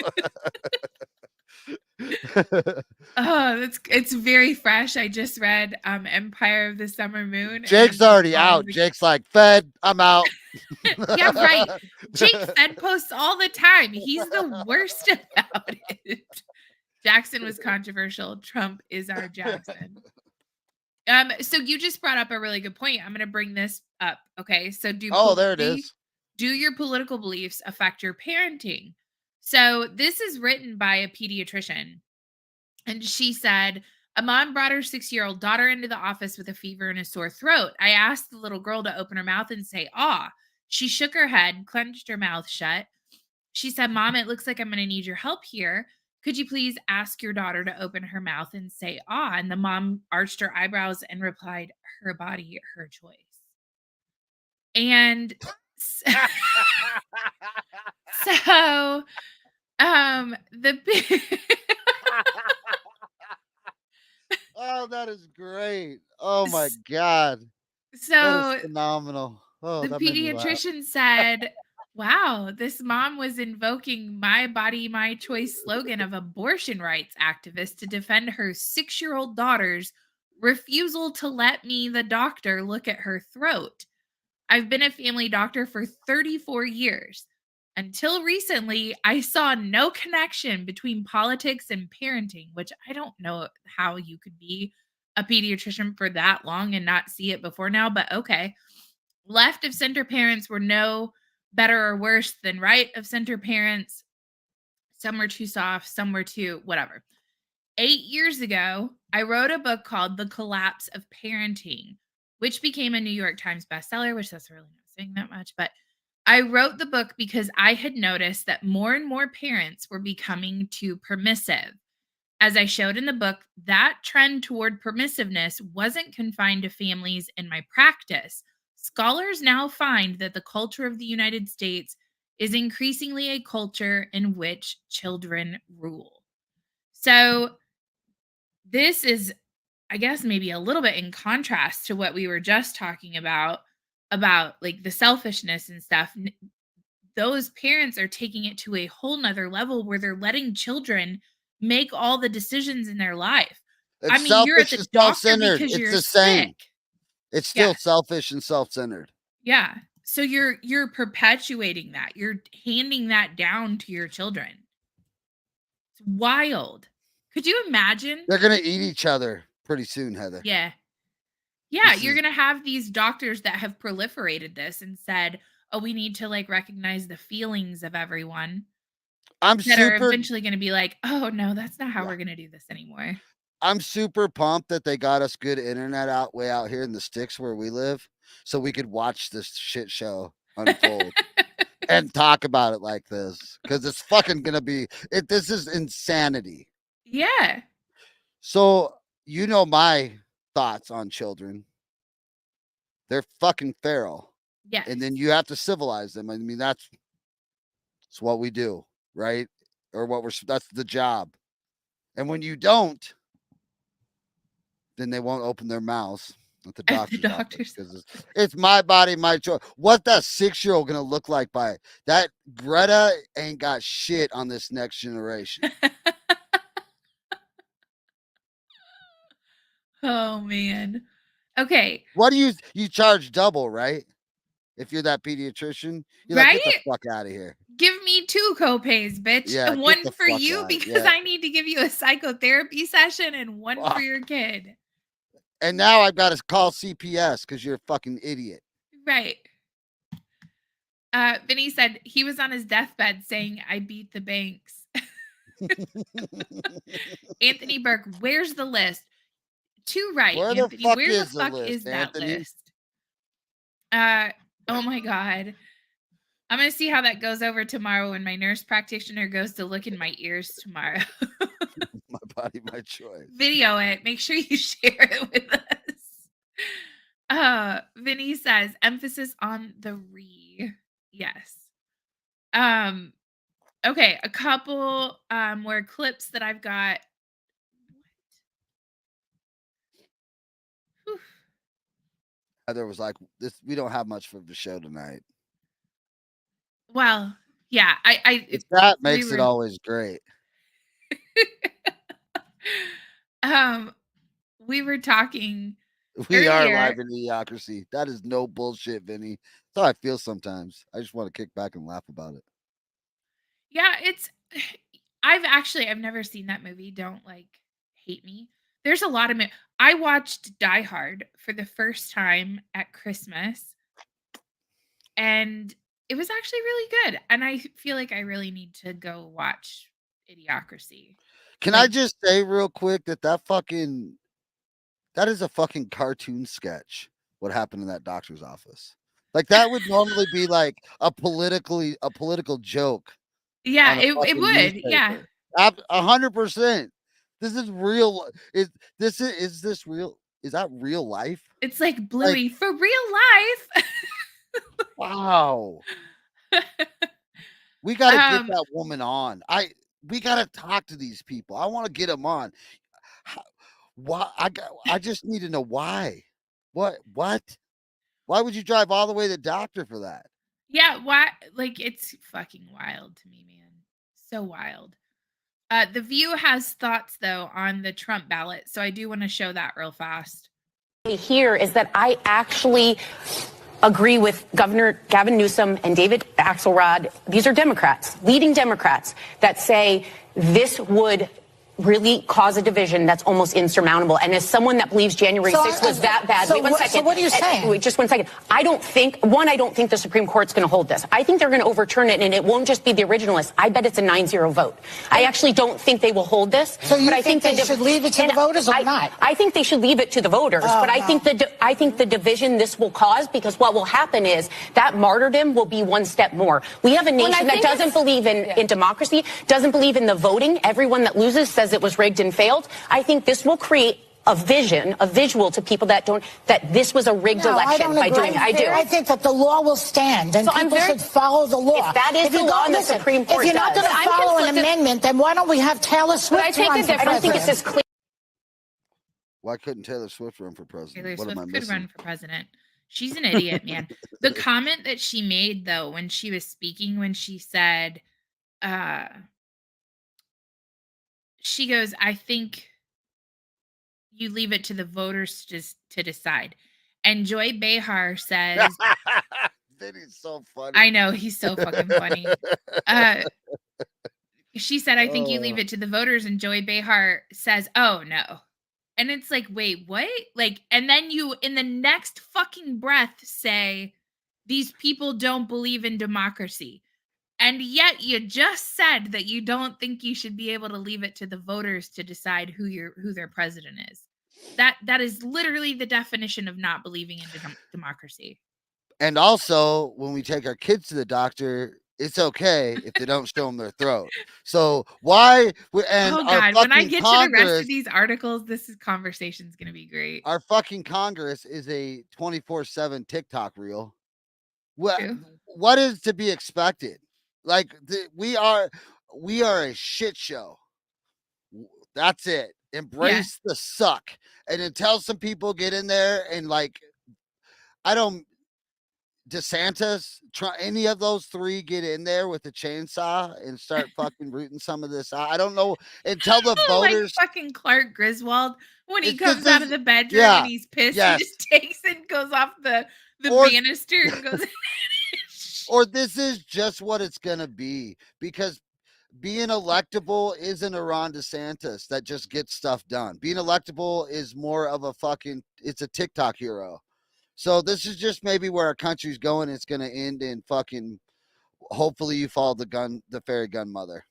Oh, it's very fresh. I just read Empire of the Summer Moon. Jake's and already all out. the- Jake's like, Fed, I'm out. Yeah, right. Jake Fed posts all the time. He's the worst about it. Jackson was controversial. Trump is our Jackson. So you just brought up a really good point. I'm going to bring this up. Okay. So There it is. Do your political beliefs affect your parenting? So this is written by a pediatrician. And she said, a mom brought her 6-year-old daughter into the office with a fever and a sore throat. I asked the little girl to open her mouth and say, "Ah." She shook her head, clenched her mouth shut. She said, "Mom, it looks like I'm going to need your help here. Could you please ask your daughter to open her mouth and say, ah?" And the mom arched her eyebrows and replied, "Her body, her choice." And so, the Oh, that is great. Oh my God. That is phenomenal. Oh, the that made me laugh. pediatrician said, "Wow, this mom was invoking my body, my choice slogan of abortion rights activists to defend her 6-year-old daughter's refusal to let me, the doctor, look at her throat. I've been a family doctor for 34 years. Until recently, I saw no connection between politics and parenting," which I don't know how you could be a pediatrician for that long and not see it before now, but okay. Left of center parents were no better or worse than right of center parents. Some were too soft, some were too whatever. 8 years ago, I wrote a book called The Collapse of Parenting, which became a New York Times bestseller, which that's really not saying that much, but I wrote the book because I had noticed that more and more parents were becoming too permissive. As I showed in the book, that trend toward permissiveness wasn't confined to families in my practice. Scholars now find that the culture of the United States is increasingly a culture in which children rule. So, this is, I guess, maybe a little bit in contrast to what we were just talking about like the selfishness and stuff. Those parents are taking it to a whole nother level where they're letting children make all the decisions in their life. I It's mean, you're at selfish the and doctor self-centered. because It's you're the same. sick. It's Yeah. still selfish and self-centered. Yeah. So you're perpetuating that. You're handing that down to your children. It's wild. Could you imagine? They're gonna eat each other pretty soon, Heather. Yeah. Yeah, This you're is- going to have these doctors that have proliferated this and said, "Oh, we need to like recognize the feelings of everyone." I'm That are super eventually going to be like, "Oh, no, that's not how Yeah. we're going to do this anymore." I'm super pumped that they got us good internet way out here in the sticks where we live, so we could watch this shit show unfold and talk about it like this, because it's fucking gonna be it. This is insanity. Yeah. So you know my thoughts on children. They're fucking feral, Yes. and then you have to civilize them. I mean, that's what we do, right? Or that's the job. And when you don't, then they won't open their mouths at the At the doctor's doctor's office, because it's my body, my choice. What that 6-year-old gonna look like by it? That Greta ain't got shit on this next generation. Oh man. Okay. What do you charge double, right? If you're that pediatrician, you're like, Right? get the fuck out of here. Give me 2 copays, bitch. Yeah, get One the for fuck you out. because Yeah. I need to give you a psychotherapy session and one for Fuck. your kid. And now I've got to call CPS because you're a fucking idiot. Right. Vinny said he was on his deathbed saying, "I beat the banks." Anthony Burke, where's the list? Too right, Where the Anthony. fuck Where the is the fuck list, is that Anthony? list? Oh my God. I'm going to see how that goes over tomorrow when my nurse practitioner goes to look in my ears tomorrow. My body, my choice. Video it. Make sure you share it with us. Vinny says, emphasis on the re. Yes. Okay, a couple more clips that I've got. Whew. Heather was like, "This, we don't have much for the show tonight." Well, Yeah, That we makes it were always great. um we were talking We are earlier. live in Idiocracy. That is no bullshit, Vinny. That's how I feel sometimes. I just want to kick back and laugh about it. Yeah, it's I've never seen that movie. Don't hate me. There's a lot of I watched Die Hard for the first time at Christmas, and it was actually really good. And I feel like I really need to go watch Idiocracy. Can I just say real quick that is a fucking cartoon sketch. What happened in that doctor's office? Like that would normally be like a political joke. Yeah, On a it fucking would. Yeah. newspaper. 100%. This is real. Is this real? Is that real life? It's like Bluey for real life. Wow. We got to get that woman on. We got to talk to these people. I want to get them on. Why? I just need to know why. What? Why would you drive all the way to the doctor for that? Yeah, why? It's fucking wild to me, man. So wild. The View has thoughts though on the Trump ballot, so I do want to show that real fast. Here is that I actually agree with Governor Gavin Newsom and David Axelrod. These are Democrats, leading Democrats, that say this would really cause a division that's almost insurmountable. And as someone that believes January 6th was that bad, wait one second. So what are you saying? Wait, just 1 second. I don't think the Supreme Court's going to hold this. I think they're going to overturn it, and it won't just be the originalist. I bet it's a 9-0 vote. I actually don't think they will hold this. So you think they should leave it to the voters or not? I think they should leave it to the voters, but I think the division this will cause, because what will happen is that martyrdom will be one step more. We have a nation that doesn't believe in democracy, doesn't believe in the voting. Everyone that loses says it was rigged and failed. I think this will create a visual to people that this was a rigged election by doing it. I do. I think that the law will stand, and people should follow the law. If that is the law, the Supreme Court if you're not going to follow an amendment, then why don't we have Taylor Swift run for president? I don't think it's as clear. Why couldn't Taylor Swift run for president? Taylor What am I Swift missing? could run for president. She's an idiot, man. The comment that she made though when she was speaking, when she said, she goes, I think you leave it to the voters to decide. And Joy Behar says, Vinny's so funny. I know, he's so fucking funny. She said, I think you leave it to the voters. And Joy Behar says, oh, no. And it's like, wait, what? And then you, in the next fucking breath, say, these people don't believe in democracy. And yet you just said that you don't think you should be able to leave it to the voters to decide who their president is. That is literally the definition of not believing in democracy. And also, when we take our kids to the doctor, it's okay if they don't show them their throat. So why? And oh God! When I get to the rest of these articles, this conversation's going to be great. Our fucking Congress is a 24/7 TikTok reel. What is to be expected? We are a shit show. That's it. Embrace the suck. And until some people get in there and DeSantis, any of those three get in there with a chainsaw and start fucking rooting some of this out. I don't know until the voters. Like fucking Clark Griswold when he comes out of the bedroom and he's pissed, he just takes it, goes off the banister and goes. Or this is just what it's gonna be, because being electable isn't a Ron DeSantis that just gets stuff done. Being electable is more of it's a TikTok hero. So this is just maybe where our country's going. It's gonna end in fucking. Hopefully, you follow the fairy gun mother.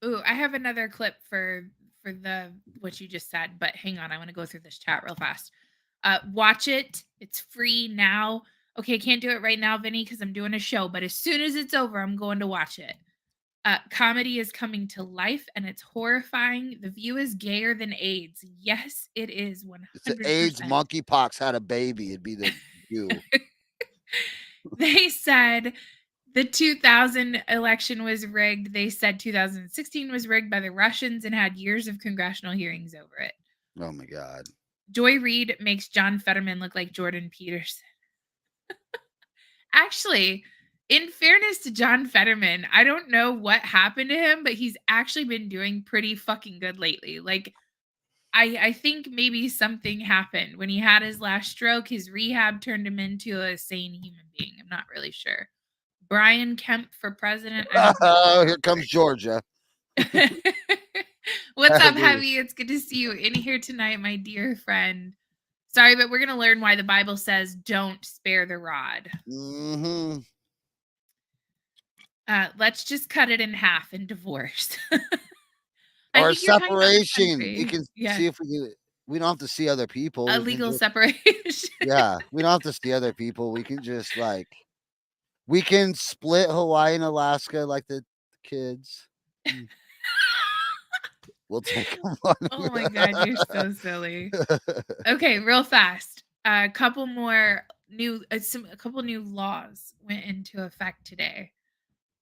Ooh, I have another clip for what you just said, but hang on, I want to go through this chat real fast. Watch it. It's free now. Okay, I can't do it right now, Vinny, because I'm doing a show, but as soon as it's over, I'm going to watch it. Comedy is coming to life, and it's horrifying. The View is gayer than AIDS. Yes, it is 100%. It's AIDS, monkeypox had a baby. It'd be the View. They said the 2000 election was rigged. They said 2016 was rigged by the Russians and had years of congressional hearings over it. Oh, my God. Joy Reid makes John Fetterman look like Jordan Peterson. Actually, in fairness to John Fetterman, I don't know what happened to him, but he's actually been doing pretty fucking good lately. Like, I think maybe something happened when he had his last stroke. His rehab turned him into a sane human being. I'm not really sure. Brian Kemp for president. Oh, here comes Georgia. What's up, Heavy. Heavy? It's good to see you in here tonight, my dear friend. Sorry, but we're going to learn why the Bible says don't spare the rod. Mm-hmm. Let's just cut it in half and divorce. Or separation. We can Yeah. see if we don't have to see other people. A We can legal just- separation. Yeah, we don't have to see other people. We can just we can split Hawaii and Alaska like the kids. We'll take one. Oh my God, you're so silly. Okay, real fast. A couple new laws went into effect today.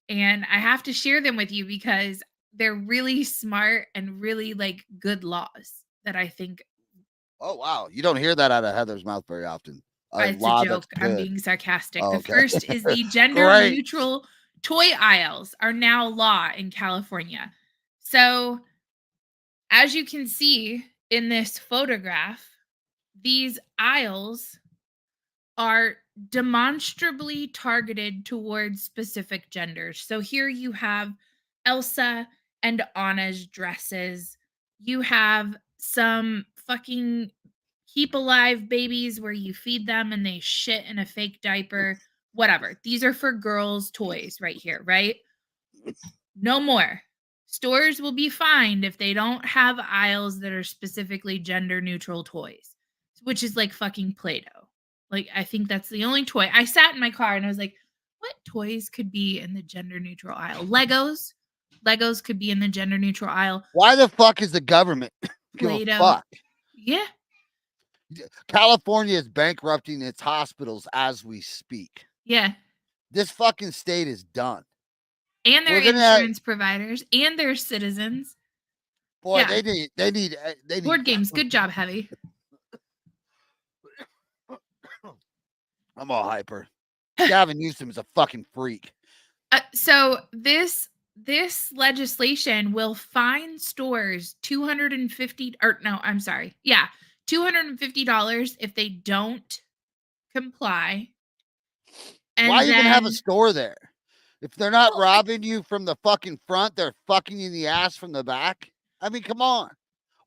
And I have to share them with you because they're really smart and really like good laws that I think. Oh wow, you don't hear that out of Heather's mouth very often. It's a joke. I'm being sarcastic. Oh, The okay. first is the gender neutral toy aisles are now law in California. So, as you can see in this photograph, these aisles are demonstrably targeted towards specific genders. So here you have Elsa and Anna's dresses. You have some fucking keep alive babies where you feed them and they shit in a fake diaper. Whatever. These are for girls' toys right here, right? No more. Stores will be fined if they don't have aisles that are specifically gender neutral toys, which is like fucking Play-Doh. Like, I think that's the only toy. I sat in my car and I was like, what toys could be in the gender neutral aisle? Legos. Legos could be in the gender neutral aisle. Why the fuck is the government give a Play-Doh. fuck? Yeah. California is bankrupting its hospitals as we speak. Yeah. This fucking state is done. And their insurance providers and their citizens. Boy, Yeah. they need Board games. Good job, Heavy. I'm all hyper. Gavin Newsom is a fucking freak. So this legislation will fine stores $250 if they don't comply. And why even have a then- store there? If they're not robbing you from the fucking front, they're fucking you in the ass from the back. I mean, come on.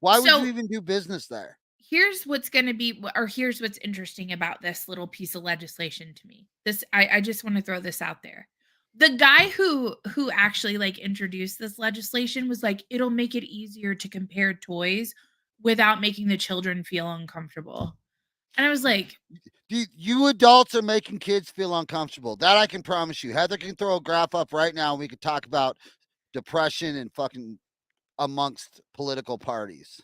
Why would you even do business there? Here's what's interesting about this little piece of legislation to me. I just want to throw this out there. The guy who actually like introduced this legislation was like, it'll make it easier to compare toys without making the children feel uncomfortable. And I was like, you adults are making kids feel uncomfortable. That I can promise you. Heather can throw a graph up right now and we could talk about depression and fucking amongst political parties.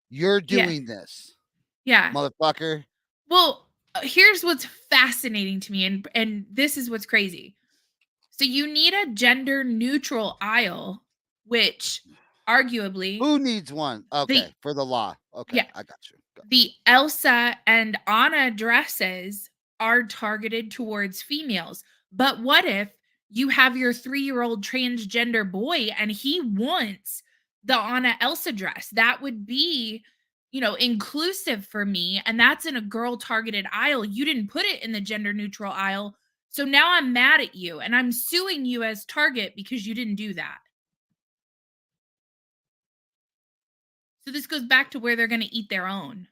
You're doing this. Yeah. Motherfucker. Well, here's what's fascinating to me, and this is what's crazy. So you need a gender neutral aisle, which arguably who needs one? Okay, for the law. Okay, yeah, I got you. The Elsa and Anna dresses are targeted towards females. But what if you have your 3-year-old transgender boy and he wants the Anna Elsa dress? That would be, inclusive for me. And that's in a girl targeted aisle. You didn't put it in the gender neutral aisle. So now I'm mad at you and I'm suing you as Target because you didn't do that. So this goes back to where they're going to eat their own.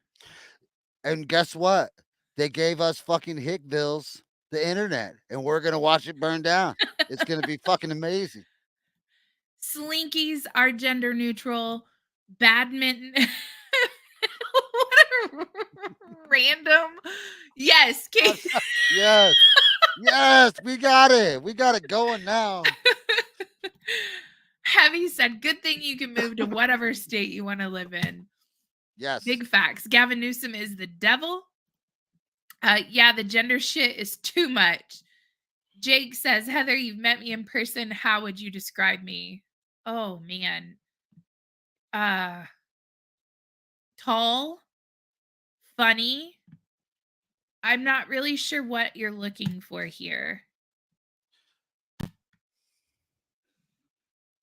And guess what? They gave us fucking Hickvilles the internet, and we're going to watch it burn down. It's going to be fucking amazing. Slinkies are gender neutral. Badminton. What a random. Yes. Yes. Yes, we got it. We got it going now. Heavy said, good thing you can move to whatever state you want to live in. Yes. Big facts. Gavin Newsom is the devil. Yeah, the gender shit is too much. Jake says, Heather, you've met me in person. How would you describe me? Oh, man. Tall. Funny. I'm not really sure what you're looking for here.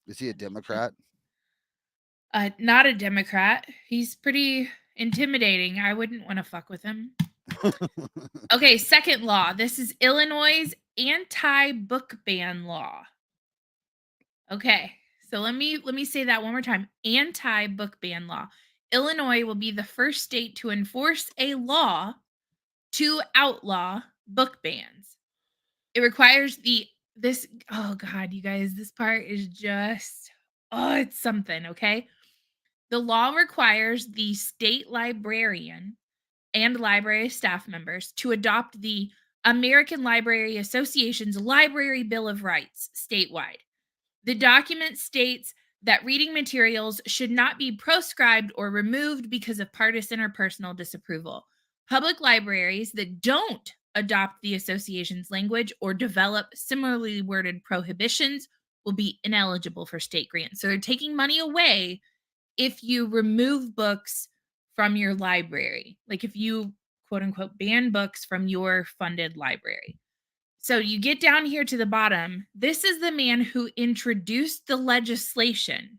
Is he a Democrat? Not a Democrat. He's pretty intimidating. I wouldn't want to fuck with him. Okay, second law. This is Illinois' anti-book ban law. Okay, so let me say that one more time. Anti-book ban law. Illinois will be the first state to enforce a law to outlaw book bans. It requires oh God, you guys, this part is just, it's something, okay? The law requires the state librarian and library staff members to adopt the American Library Association's Library Bill of Rights statewide. The document states that reading materials should not be proscribed or removed because of partisan or personal disapproval. Public libraries that don't adopt the association's language or develop similarly worded prohibitions will be ineligible for state grants. So they're taking money away if you remove books from your library, like if you quote unquote ban books from your funded library. So you get down here to the bottom. This is the man who introduced the legislation.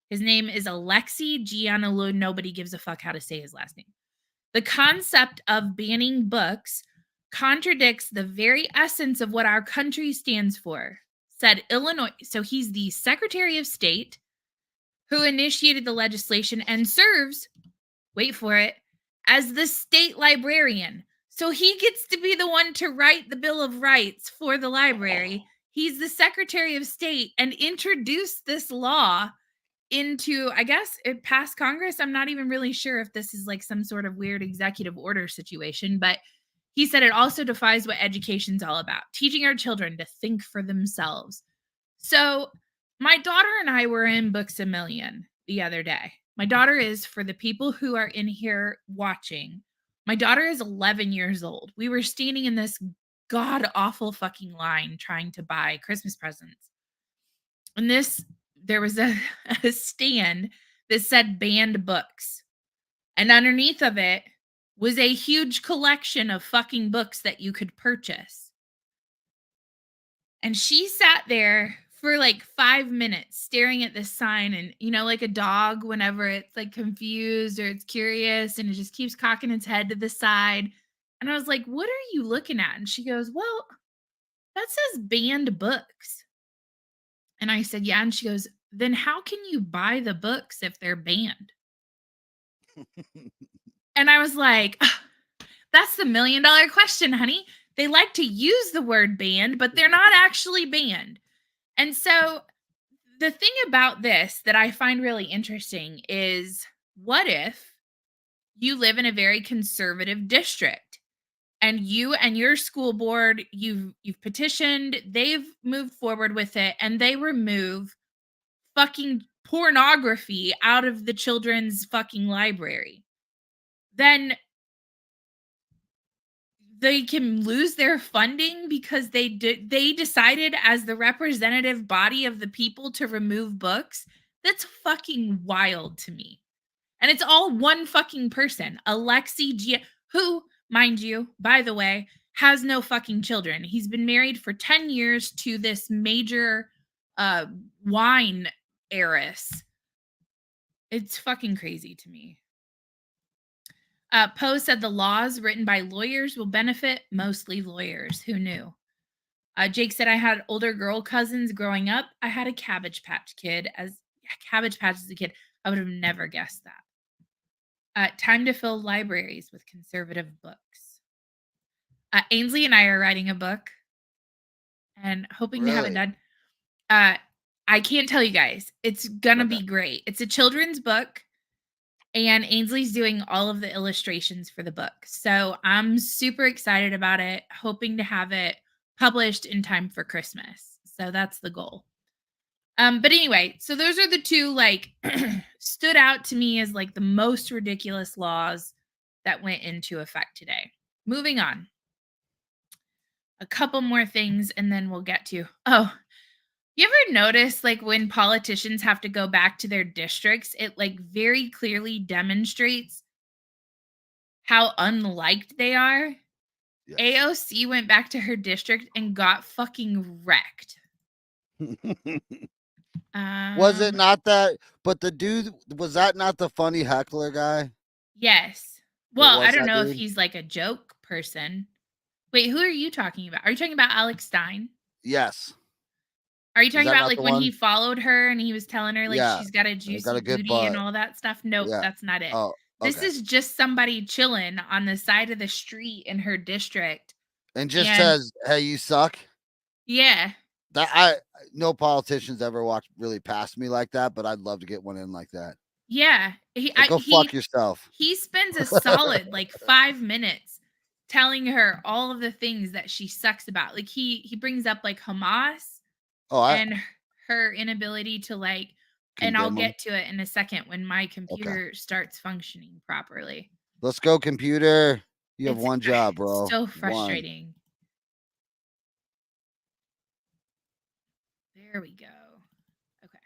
His name is Alexei Giannalu. Nobody gives a fuck how to say his last name. The concept of banning books contradicts the very essence of what our country stands for, said Illinois. So he's the Secretary of State who initiated the legislation and serves, wait for it, as the state librarian. So he gets to be the one to write the Bill of Rights for the library. He's the Secretary of State and introduced this law into, I guess, it passed Congress. I'm not even really sure if this is like some sort of weird executive order situation, but he said it also defies what education's all about, teaching our children to think for themselves. So my daughter and I were in Books A Million the other day. My daughter is, for the people who are in here watching, my daughter is 11 years old. We were standing in this god-awful fucking line trying to buy Christmas presents. And there was a stand that said banned books. And underneath of it was a huge collection of fucking books that you could purchase. And she sat there for like 5 minutes staring at this sign, and like a dog whenever it's like confused or it's curious and it just keeps cocking its head to the side. And I was like, what are you looking at? And she goes, well, that says banned books. And I said, yeah. And she goes, then how can you buy the books if they're banned? And I was like, that's the $1 million question, honey. They like to use the word banned, but they're not actually banned. And so the thing about this that I find really interesting is, what if you live in a very conservative district and you and your school board, you've petitioned, they've moved forward with it, and they remove fucking pornography out of the children's fucking library? Then they can lose their funding because they decided as the representative body of the people to remove books. That's fucking wild to me. And it's all one fucking person, Alexei G, who, mind you, by the way, has no fucking children. He's been married for 10 years to this major wine heiress. It's fucking crazy to me. Poe said the laws written by lawyers will benefit mostly lawyers. Who knew? Jake said, I had older girl cousins growing up. I had a Cabbage Patch as a kid. I would have never guessed that. Time to fill libraries with conservative books. Ainsley and I are writing a book and hoping to have it done. I can't tell you guys. It's gonna be great. It's a children's book. And Ainsley's doing all of the illustrations for the book. So I'm super excited about it, hoping to have it published in time for Christmas. So that's the goal. But anyway, so those are the two like stood out to me as like the most ridiculous laws that went into effect today. Moving on. A couple more things and then we'll get to, you ever notice like when politicians have to go back to their districts, it like very clearly demonstrates how unliked they are? Yes. AOC went back to her district and got fucking wrecked. Was it not that? But the dude, was that not the funny heckler guy? Yes. Well, I was don't that know if dude? he's like a joke person. Wait, who are you talking about? Are you talking about Alex Stein? Yes. Are you Is talking that about not like the when he one? followed her and he was telling her like Yeah. she's got a I juicy got a good booty and butt. all that stuff? Nope, Yeah. that's not it. Oh, This okay. is just somebody chilling on the side of the street in her district. And just And says, "Hey, you suck." yeah. That no politicians ever walked really past me like that, but I'd love to get one in like that. Yeah. Like, go fuck yourself. He spends a solid like 5 minutes telling her all of the things that she sucks about. Like he brings up like Hamas and her inability to like, and I'll Condemn 'em. get to it in a second when my computer starts functioning properly. Let's go, computer. You have It's one job, bro. so One. frustrating. There we go. Okay.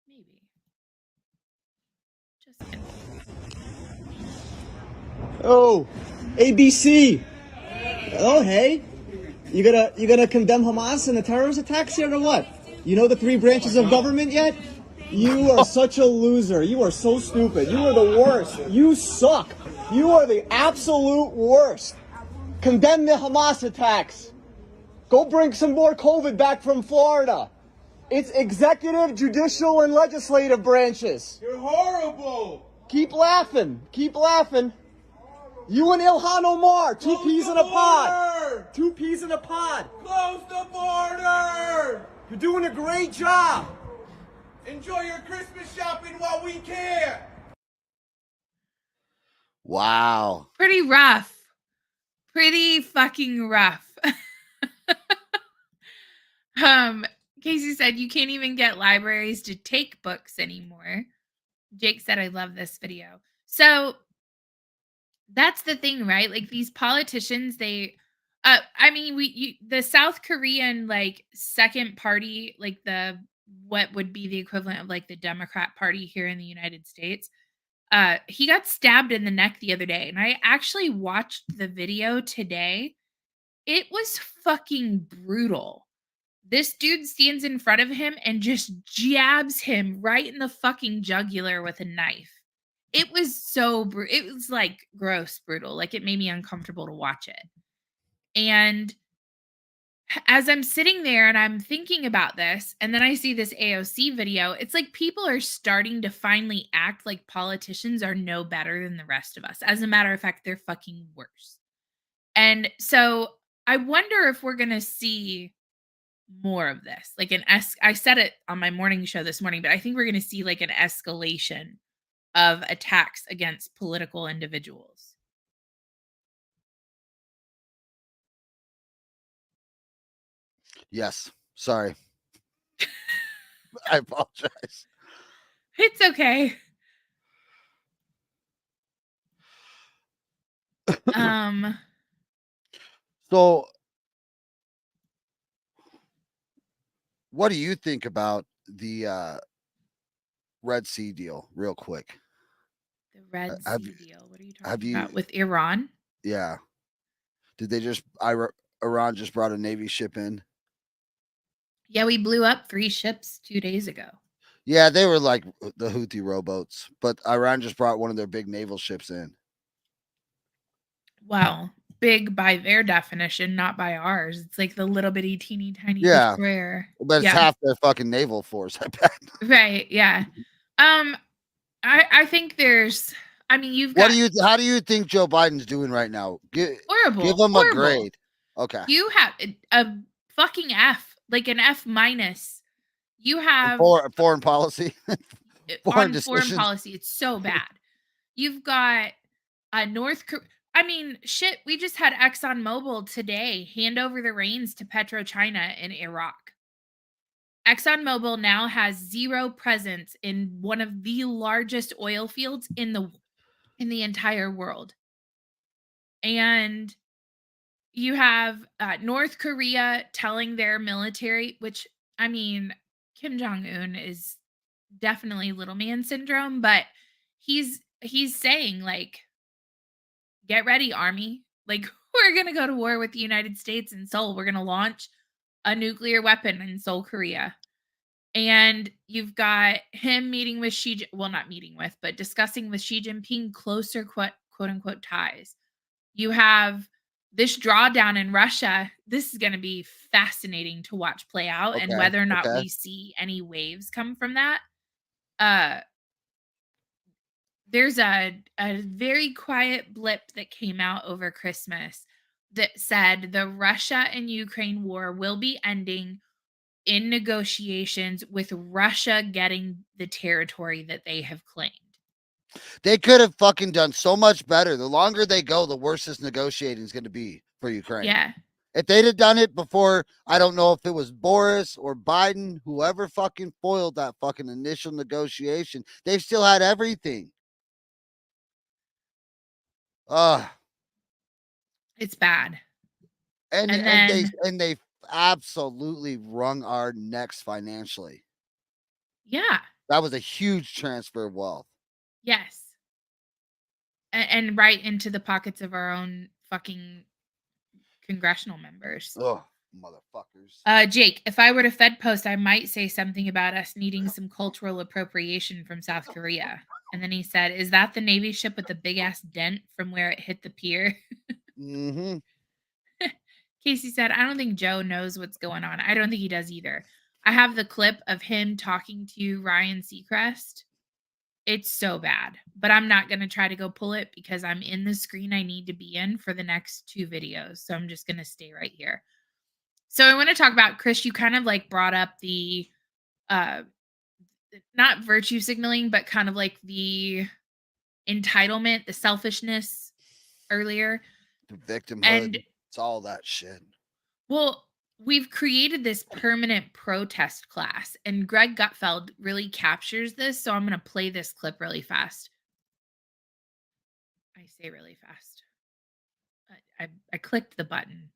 Maybe. Just kidding. Oh, ABC. Oh, hey. You gonna condemn Hamas and the terrorist attacks here or what? You know the 3 branches of government yet? You are such a loser. You are so stupid. You are the worst. You suck. You are the absolute worst. Condemn the Hamas attacks. Go bring some more COVID back from Florida. It's executive, judicial, and legislative branches. You're horrible. Keep laughing. Keep laughing. You and Ilhan Omar, two peas in a pod. 2 peas in a pod. Close the border. You're doing a great job. Enjoy your Christmas shopping while we can. Wow. Pretty rough. Pretty fucking rough. Casey said you can't even get libraries to take books anymore. Jake said I love this video. So that's the thing, right? Like these politicians, they I mean, the South Korean like second party, like the what would be the equivalent of like the Democrat Party here in the United States. He got stabbed in the neck the other day, and I actually watched the video today. It was fucking brutal. This dude stands in front of him and just jabs him right in the fucking jugular with a knife. It was so it was like gross brutal. Like it made me uncomfortable to watch it. And as I'm sitting there and I'm thinking about this, and then I see this AOC video, it's like people are starting to finally act like politicians are no better than the rest of us. As a matter of fact, they're fucking worse. And so I wonder if we're going to see more of this. Like I said it on my morning show this morning, but I think we're going to see like an escalation of attacks against political individuals. Yes. Sorry. I apologize. It's okay. So what do you think about the Red Sea deal, real quick? The Red Sea deal. What are you talking about? About? With Iran? Yeah. Did they just Iran just brought a Navy ship in? Yeah, we blew up 3 ships 2 days ago. Yeah, they were like the Houthi rowboats, but Iran just brought one of their big naval ships in. Well, big by their definition, not by ours. It's like the little bitty teeny tiny destroyer. But it's half their fucking naval force, I bet. Right, yeah. I think there's I mean, you've got how do you think Joe Biden's doing right now? horrible. Give him horrible. a grade. Okay. You have a fucking F, like an F minus. You have foreign policy. foreign policy. It's so bad. You've got North Korea. I mean, shit, we just had ExxonMobil today hand over the reins to PetroChina in Iraq. ExxonMobil now has 0 presence in one of the largest oil fields in the entire world. And you have North Korea telling their military, which, I mean, Kim Jong-un is definitely little man syndrome, but he's saying like, get ready, army. Like, we're going to go to war with the United States in Seoul. We're going to launch a nuclear weapon in Seoul, Korea. And you've got him meeting with not meeting with, but discussing with Xi Jinping closer quote unquote ties. You have this drawdown in Russia. This is going to be fascinating to watch play out, and whether or not we see any waves come from that. There's a very quiet blip that came out over Christmas that said the Russia and Ukraine war will be ending in negotiations with Russia getting the territory that they have claimed. They could have fucking done so much better. The longer they go, the worse this negotiating is going to be for Ukraine. Yeah. If they'd have done it before, I don't know if it was Boris or Biden, whoever fucking foiled that fucking initial negotiation, they've still had everything. It's bad. And they absolutely wrung our necks financially. Yeah. That was a huge transfer of wealth. Yes. And right into the pockets of our own fucking congressional members. Oh, motherfuckers. Jake, if I were to Fed post, I might say something about us needing some cultural appropriation from South Korea. And then he said, is that the Navy ship with the big ass dent from where it hit the pier? Mm-hmm. Casey said, I don't think Joe knows what's going on. I don't think he does either. I have the clip of him talking to Ryan Seacrest. It's so bad, but I'm not going to try to go pull it because I'm in the screen I need to be in for the next 2 videos. So I'm just going to stay right here. So I want to talk about, Chris, you kind of like brought up the, not virtue signaling, but kind of like the entitlement, the selfishness earlier. The victimhood. And it's all that shit. Well, we've created this permanent protest class, and Greg Gutfeld really captures this. So I'm going to play this clip really fast. I say really fast. I clicked the button,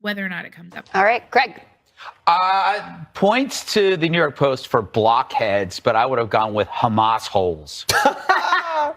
whether or not it comes up. All right, Greg. Points to the New York Post for blockheads, but I would have gone with Hamas holes.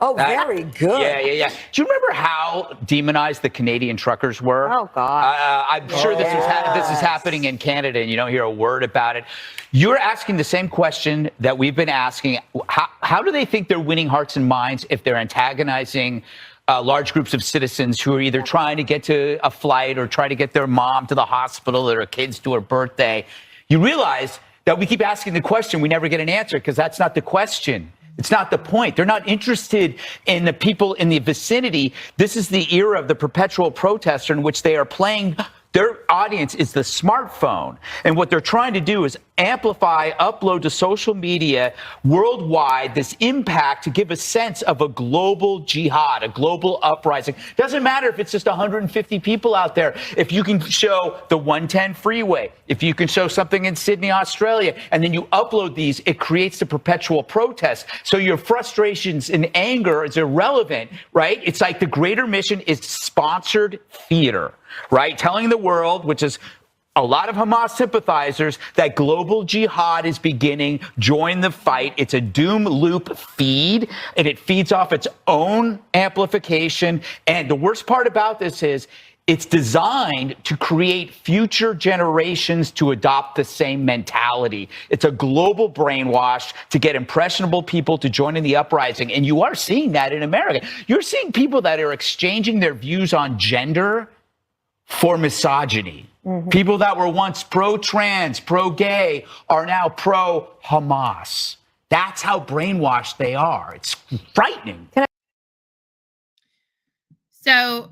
Oh, very good. Yeah. Do you remember how demonized the Canadian truckers were? Oh, God. I'm sure this is happening in Canada, and you don't hear a word about it. You're asking the same question that we've been asking. How do they think they're winning hearts and minds if they're antagonizing large groups of citizens who are either trying to get to a flight or try to get their mom to the hospital or their kids to her birthday? You realize that we keep asking the question, we never get an answer because that's not the question. It's not the point. They're not interested in the people in the vicinity. This is the era of the perpetual protester in which they are playing. Their audience is the smartphone. And what they're trying to do is amplify, upload to social media worldwide this impact to give a sense of a global jihad, a global uprising. Doesn't matter if it's just 150 people out there. If you can show the 110 freeway, if you can show something in Sydney, Australia, and then you upload these, it creates the perpetual protest. So your frustrations and anger is irrelevant, right? It's like the greater mission is sponsored theater, right? Telling the world, which is a lot of Hamas sympathizers, that global jihad is beginning. Join the fight. It's a doom loop feed, and it feeds off its own amplification. And the worst part about this is it's designed to create future generations to adopt the same mentality. It's a global brainwash to get impressionable people to join in the uprising. And you are seeing that in America. You're seeing people that are exchanging their views on gender for misogyny. Mm-hmm. People that were once pro-trans, pro-gay are now pro-Hamas. That's how brainwashed they are. It's frightening. So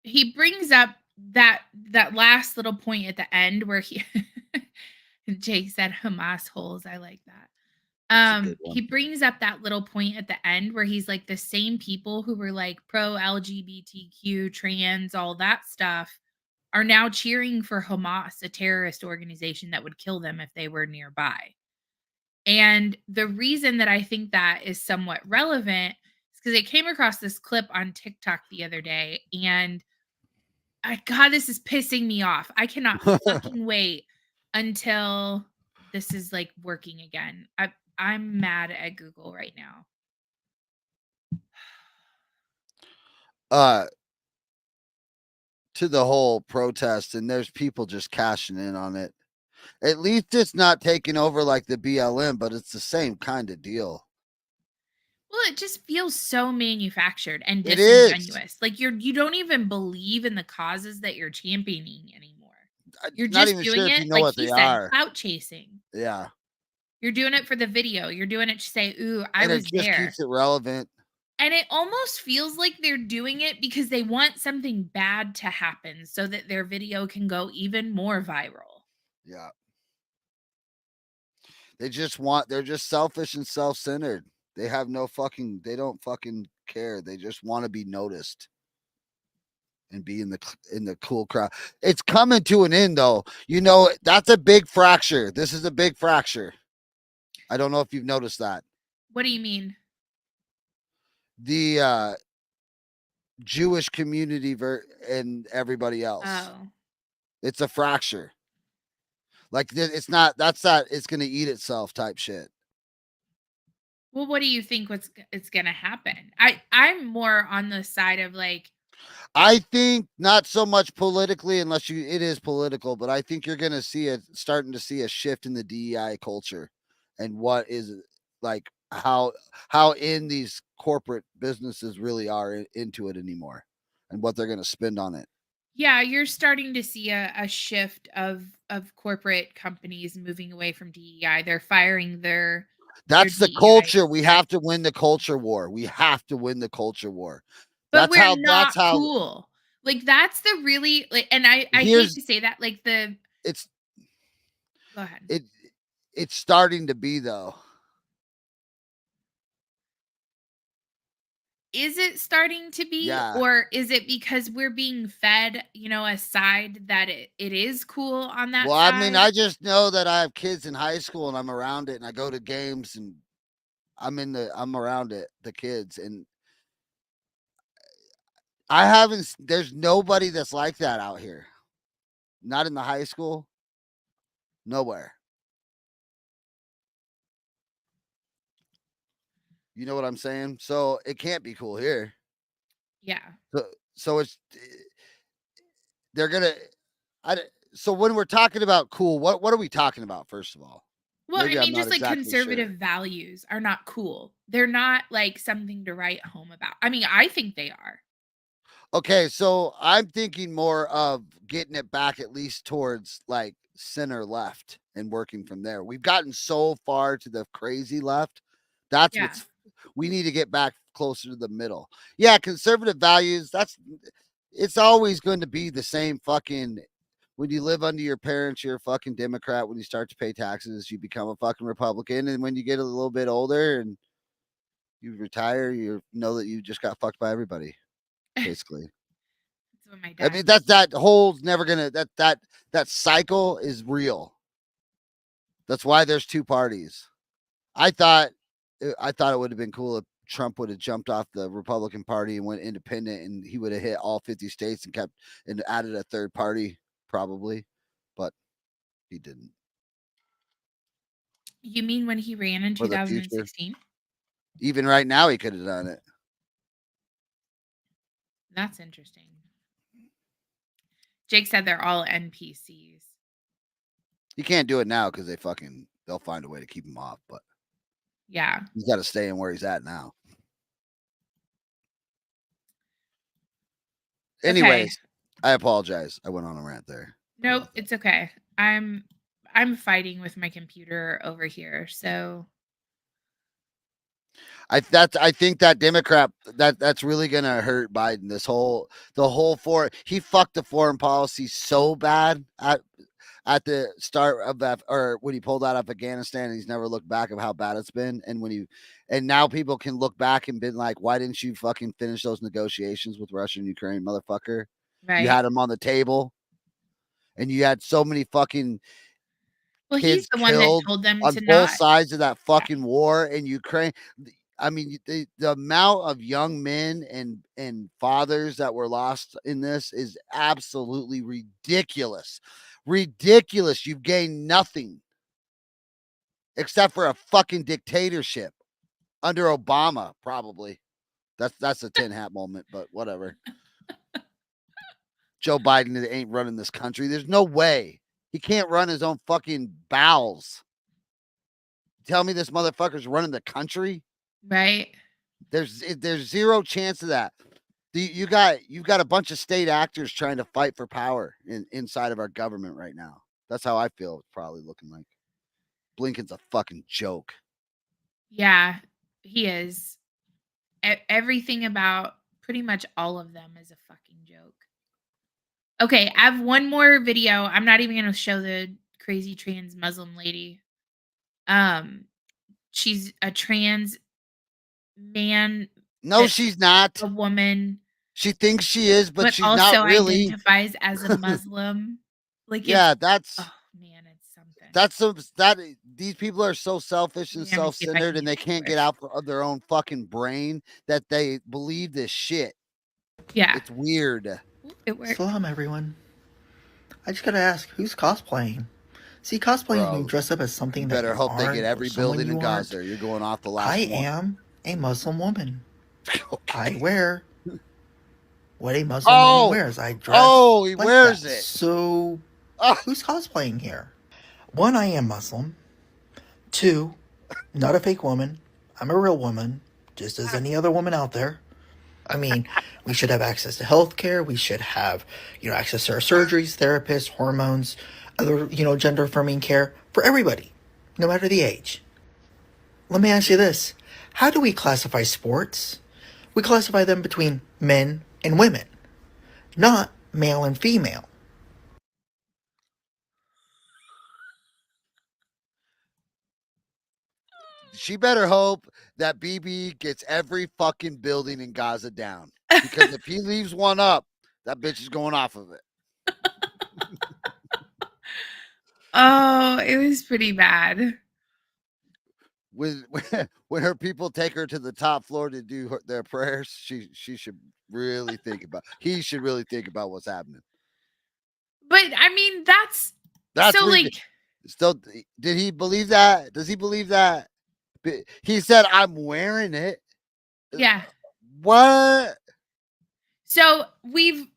he brings up that last little point at the end where Jake said Hamas holes. I like that. He brings up that little point at the end where he's like, the same people who were like pro LGBTQ, trans, all that stuff are now cheering for Hamas, a terrorist organization that would kill them if they were nearby. And the reason that I think that is somewhat relevant is because I came across this clip on TikTok the other day, and God, this is pissing me off. I cannot fucking wait until this is like working again. I'm mad at Google right now. To the whole protest, and there's people just cashing in on it. At least it's not taking over like the BLM, but it's the same kind of deal. Well, it just feels so manufactured and It is. disingenuous. Like you don't even believe in the causes that you're championing anymore. You're Not just even doing sure if it, you know like what he they said, are. clout chasing. Yeah. You're doing it for the video. You're doing it to say, "Ooh, I And it was just there." keeps it relevant. And it almost feels like they're doing it because they want something bad to happen so that their video can go even more viral. Yeah. They're just selfish and self-centered. They have they don't fucking care. They just want to be noticed and be in the cool crowd. It's coming to an end though. You know, that's a big fracture. This is a big fracture. I don't know if you've noticed that. What do you mean? The Jewish community and everybody else. Oh. It's a fracture. Like it's not it's going to eat itself type shit. Well, what do you think it's going to happen? I'm more on the side of like I think not so much politically, unless it is political, but I think you're going to starting to see a shift in the DEI culture and what is like how in these corporate businesses really are into it anymore and what they're going to spend on it. yeah, you're starting to see a shift of corporate companies moving away from DEI. They're firing their That's the DEI culture. We have to win the culture war. We have to win the culture war. But That's how not cool. Like that's the really like, and I hate to say that, like it's go ahead. It's starting to be though. Is it starting to be, Yeah. or is it because we're being fed, a side that it is cool on that Well, side? I mean, I just know that I have kids in high school and I'm around it and I go to games and I'm around it, the kids, and there's nobody that's like that out here. Not in the high school. Nowhere. You know what I'm saying? So it can't be cool here. Yeah. So they're gonna. So when we're talking about cool, what are we talking about? First of all, Well, maybe I I'm mean, not just like exactly conservative sure. values are not cool. They're not like something to write home about. I mean, I think they are. Okay, so I'm thinking more of getting it back at least towards like center left and working from there. We've gotten so far to the crazy left. That's Yeah. we need to get back closer to the middle. Yeah, conservative values, it's always going to be the same fucking. When you live under your parents, you're a fucking Democrat. When you start to pay taxes, you become a fucking Republican. And when you get a little bit older and you retire, you know that you just got fucked by everybody. Basically. That's what my I dad mean, that whole's never gonna that cycle is real. That's why there's two parties. I thought it would have been cool if Trump would have jumped off the Republican Party and went independent, and he would have hit all 50 states and kept and added a third party, probably, but he didn't. You mean when he ran in For the future. 2016? Even right now, he could have done it. That's interesting. Jake said they're all NPCs. He can't do it now because they'll find a way to keep him off, but yeah, he's got to stay in where he's at now. Anyways, I apologize. I went on a rant there. Nope, it's okay. I'm fighting with my computer over here, so I think that Democrat that's really gonna hurt Biden. He fucked the foreign policy so bad at the start of that, or when he pulled out of Afghanistan, and he's never looked back of how bad it's been. And now people can look back and been like, why didn't you fucking finish those negotiations with Russia and Ukraine, motherfucker? right. You had them on the table, and you had so many fucking kids he's the one that killed told them on to both not. sides of that fucking war in Ukraine. I mean, the amount of young men and fathers that were lost in this is absolutely ridiculous. Ridiculous. You've gained nothing except for a fucking dictatorship under Obama, probably. That's a tin hat moment, but whatever. Joe Biden ain't running this country. There's no way He can't run his own fucking bowels. Tell me this motherfucker's running the country? Right. There's zero chance of that. You've got a bunch of state actors trying to fight for power inside of our government right now. That's how I feel it's probably looking like. Blinken's a fucking joke. Yeah, he is. Everything about pretty much all of them is a fucking joke. Okay, I have one more video. I'm not even going to show the crazy trans Muslim lady. She's a trans man. No, she's not. A woman. She thinks she is, but she's also not really. Identifies as a Muslim. Like, yeah, that's. Oh man, it's something. That's these people are so selfish and self-centered, and they can't get out of their own fucking brain that they believe this shit. Yeah, it's weird. It works. Salam, everyone. I just gotta ask, who's cosplaying? See, cosplaying when you dress up as something that better you hope they aren't get every or someone building in you Gaza. aren't. You're going off the last I one. am a Muslim woman. Okay. I wear what a Muslim woman wears. I dress. Oh, he like wears that. it. So, who's cosplaying here? 1, I am Muslim. 2, not a fake woman. I'm a real woman, just as any other woman out there. I mean, we should have access to healthcare. We should have, access to our surgeries, therapists, hormones, other, gender affirming care for everybody, no matter the age. Let me ask you this. How do we classify sports? We classify them between men and women, not male and female. She better hope that BB gets every fucking building in Gaza down. Because if he leaves one up, that bitch is going off of it. Oh, it was pretty bad. When her people take her to the top floor to do their prayers, she should really think about. He should really think about what's happening. But I mean, that's so like. Still, did he believe that? Does he believe that? He said, "I'm wearing it." Yeah. What? So we've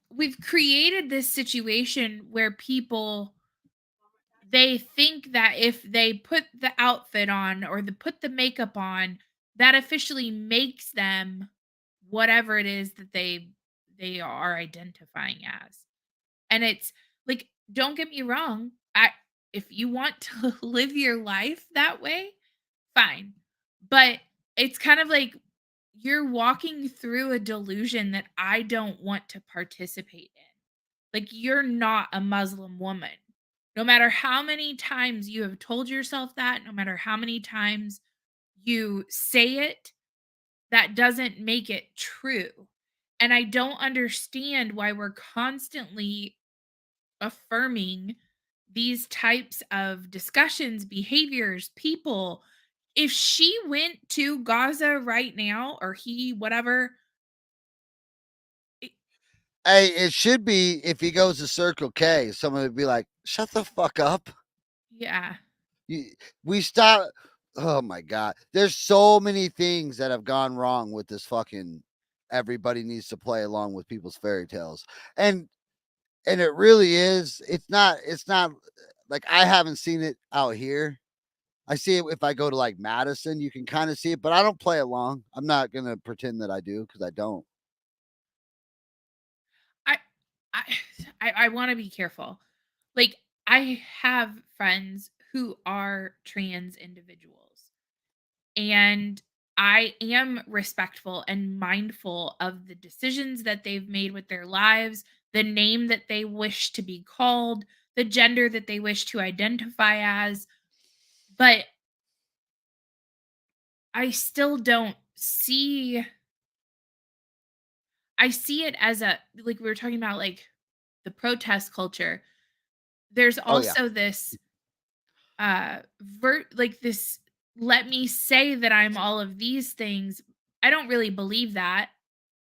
created this situation where people, they think that if they put the outfit on or put the makeup on, that officially makes them whatever it is that they are identifying as. And it's like, don't get me wrong, if you want to live your life that way, fine. But it's kind of like you're walking through a delusion that I don't want to participate in. Like, you're not a Muslim woman. No matter how many times you have told yourself that, no matter how many times you say it, that doesn't make it true. And I don't understand why we're constantly affirming these types of discussions, behaviors, people. If she went to Gaza right now, or he, whatever. Hey, it should be if he goes to Circle K, someone would be like, "Shut the fuck up." Yeah. We stop. Oh my God. There's so many things that have gone wrong with this fucking everybody needs to play along with people's fairy tales. And it really is. It's not like I haven't seen it out here. I see it if I go to like Madison, you can kind of see it, but I don't play along. I'm not going to pretend that I do because I don't. I want to be careful. Like, I have friends who are trans individuals, and I am respectful and mindful of the decisions that they've made with their lives, the name that they wish to be called, the gender that they wish to identify as. But I still don't see. I see it as a, like we were talking about, like the protest culture. There's also this like this, let me say that I'm all of these things. I don't really believe that.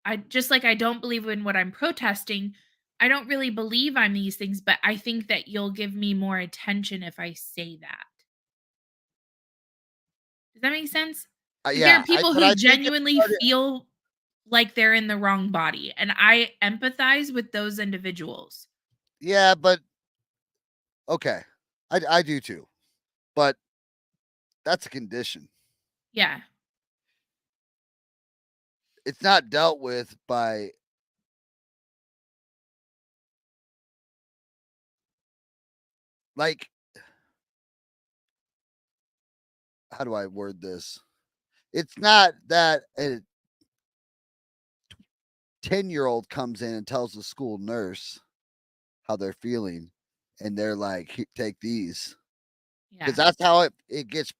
I just, like, I don't believe in what I'm protesting. I don't really believe I'm these things, but I think that you'll give me more attention if I say that. Does that make sense? There are people who genuinely feel like they're in the wrong body, and I empathize with those individuals. Yeah, but Okay, I do too, but that's a condition. Yeah. It's not dealt with by like, how do I word this? It's not that a 10-year-old comes in and tells the school nurse how they're feeling, and they're like, take these. Yeah. Because that's how it gets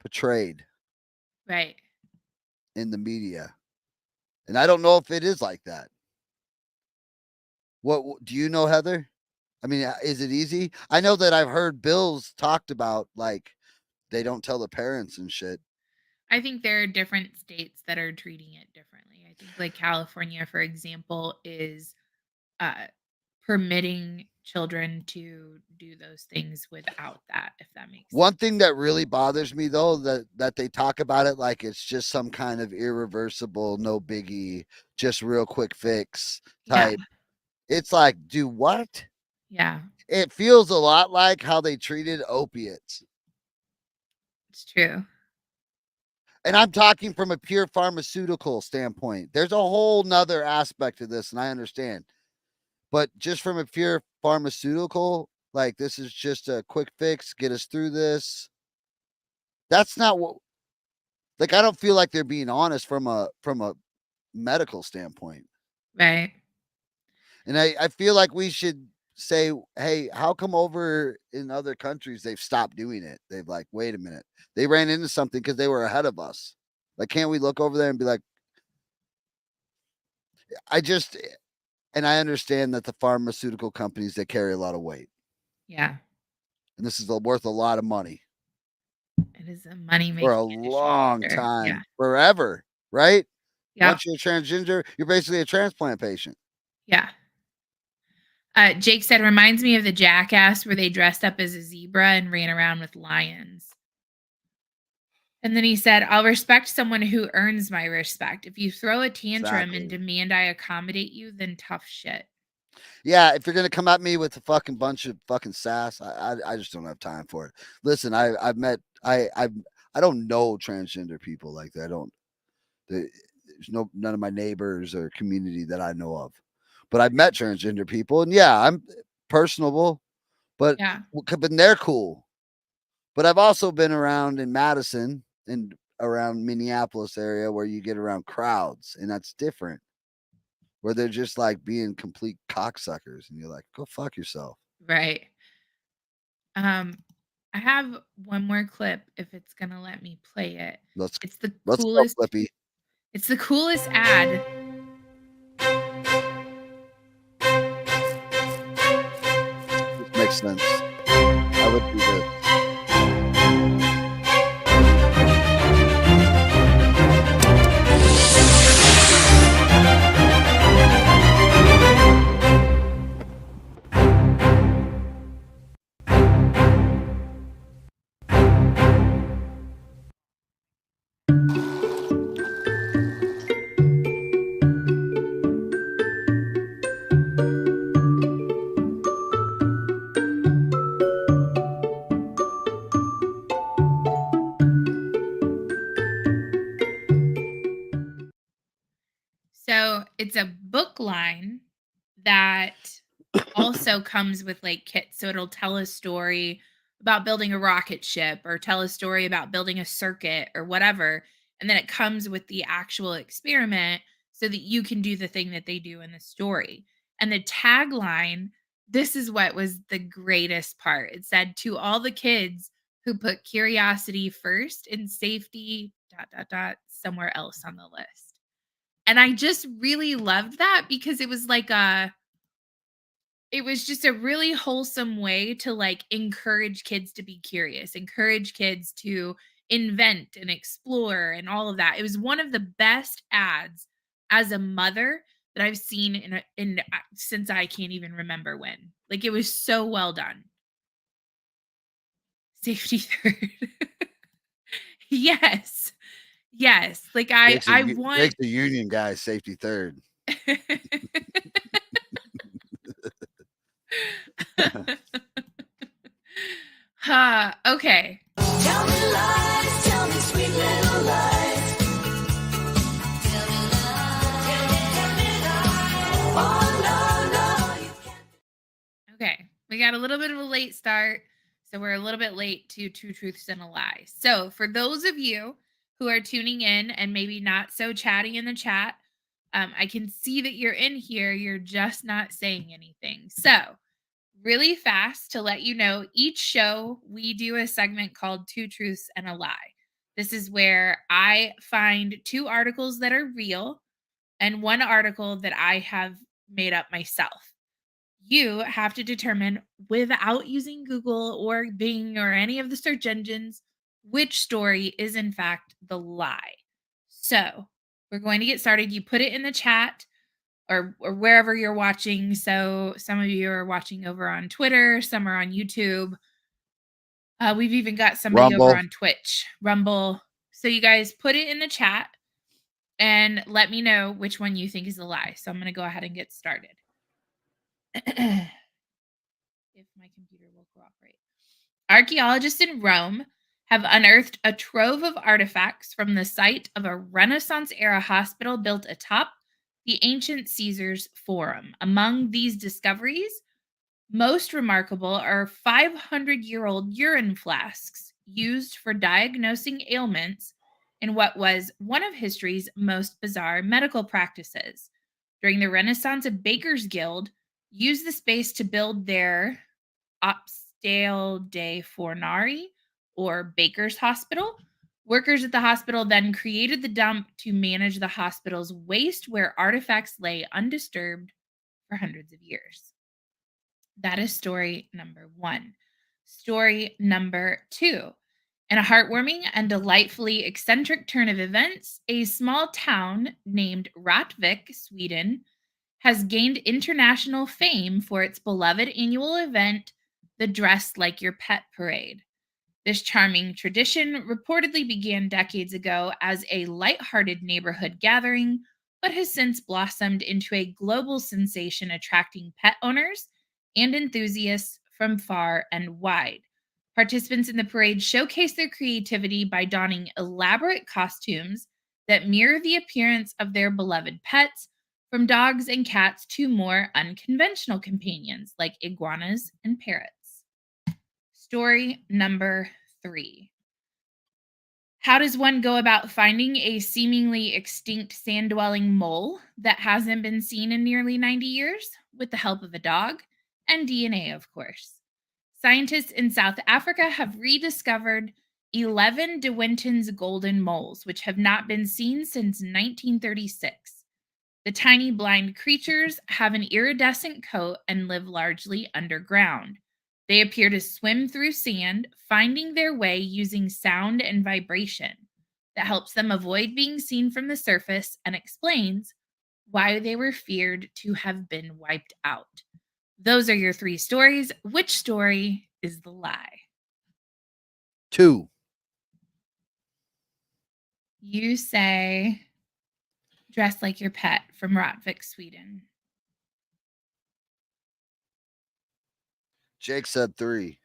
portrayed Right. in the media. And I don't know if it is like that. What do you know, Heather? I mean, is it easy? I know that I've heard bills talked about, like, they don't tell the parents and shit. I think there are different states that are treating it differently. I think like California, for example, is permitting children to do those things without that, if that makes sense. One thing that really bothers me, though, that they talk about it like it's just some kind of irreversible, no biggie, just real quick fix type. Yeah. It's like, do what? Yeah. It feels a lot like how they treated opiates. It's true. And I'm talking from a pure pharmaceutical standpoint. There's a whole nother aspect to this, and I understand. But just from a pure pharmaceutical, like, this is just a quick fix, get us through this. That's not what, like, I don't feel like they're being honest from a medical standpoint. Right. And I feel like we should say, hey, how come over in other countries they've stopped doing it? They've like, wait a minute. They ran into something because they were ahead of us. Like, can't we look over there and be like, and I understand that the pharmaceutical companies, they carry a lot of weight. Yeah. And this is worth a lot of money. It is a money making For a long time. Yeah. Forever, right? Yeah. Once you're transgender, you're basically a transplant patient. Yeah. Jake said, reminds me of the Jackass where they dressed up as a zebra and ran around with lions. And then he said, I'll respect someone who earns my respect. If you throw a tantrum and demand I accommodate you, then tough shit. Yeah, if you're gonna come at me with a fucking bunch of fucking sass, I just don't have time for it. Listen, I don't know transgender people like that. There's none of my neighbors or community that I know of. But I've met transgender people, and yeah, I'm personable, but they're cool. But I've also been around in Madison and around Minneapolis area where you get around crowds, and that's different. Where they're just like being complete cocksuckers, and you're like, go fuck yourself. Right. I have one more clip if it's gonna let me play it. It's the coolest. Go, Flippy. It's the coolest ad. This makes sense. I would do this. So it's a book line that also comes with like kits. So it'll tell a story about building a rocket ship or tell a story about building a circuit or whatever. And then it comes with the actual experiment so that you can do the thing that they do in the story. And the tagline, this is what was the greatest part. It said, to all the kids who put curiosity first and safety somewhere else on the list. And I just really loved that because it was like it was just a really wholesome way to like encourage kids to be curious, encourage kids to invent and explore and all of that. It was one of the best ads as a mother that I've seen in since I can't even remember when. Like, it was so well done. Safety third. Yes. Yes. Like I want Makes the union guy safety third. Okay. Tell me lies, tell me sweet little lies. Tell me lies, tell me lies. Oh, no, no. Okay. We got a little bit of a late start, so we're a little bit late to Two Truths and a Lie. So for those of you who are tuning in and maybe not so chatty in the chat, I can see that you're in here. You're just not saying anything. So really fast to let you know, each show we do a segment called Two Truths and a Lie. This is where I find 2 articles that are real and 1 article that I have made up myself. You have to determine, without using Google or Bing or any of the search engines, which story is in fact the lie. So we're going to get started. You put it in the chat or wherever you're watching. So some of you are watching over on Twitter, some are on YouTube. We've even got somebody over on Twitch, Rumble. So you guys put it in the chat and let me know which one you think is a lie. So I'm going to go ahead and get started. If my computer will cooperate. Archaeologists in Rome have unearthed a trove of artifacts from the site of a Renaissance-era hospital built atop the ancient Caesar's Forum. Among these discoveries, most remarkable are 500-year-old urine flasks used for diagnosing ailments in what was one of history's most bizarre medical practices. During the Renaissance, a baker's guild used the space to build their Ospedale dei Fornari, or Baker's Hospital. Workers at the hospital then created the dump to manage the hospital's waste, where artifacts lay undisturbed for hundreds of years. That is story number 1. Story number 2. In a heartwarming and delightfully eccentric turn of events, a small town named Rättvik, Sweden, has gained international fame for its beloved annual event, the Dress Like Your Pet Parade. This charming tradition reportedly began decades ago as a lighthearted neighborhood gathering, but has since blossomed into a global sensation, attracting pet owners and enthusiasts from far and wide. Participants in the parade showcase their creativity by donning elaborate costumes that mirror the appearance of their beloved pets, from dogs and cats to more unconventional companions like iguanas and parrots. Story number 3. How does one go about finding a seemingly extinct sand-dwelling mole that hasn't been seen in nearly 90 years? With the help of a dog and DNA, of course. Scientists in South Africa have rediscovered 11 De Winton's golden moles, which have not been seen since 1936. The tiny blind creatures have an iridescent coat and live largely underground. They appear to swim through sand, finding their way using sound and vibration that helps them avoid being seen from the surface, and explains why they were feared to have been wiped out. Those are your 3 stories. Which story is the lie? 2. You say Dress Like Your Pet from Rättvik, Sweden. Jake said 3.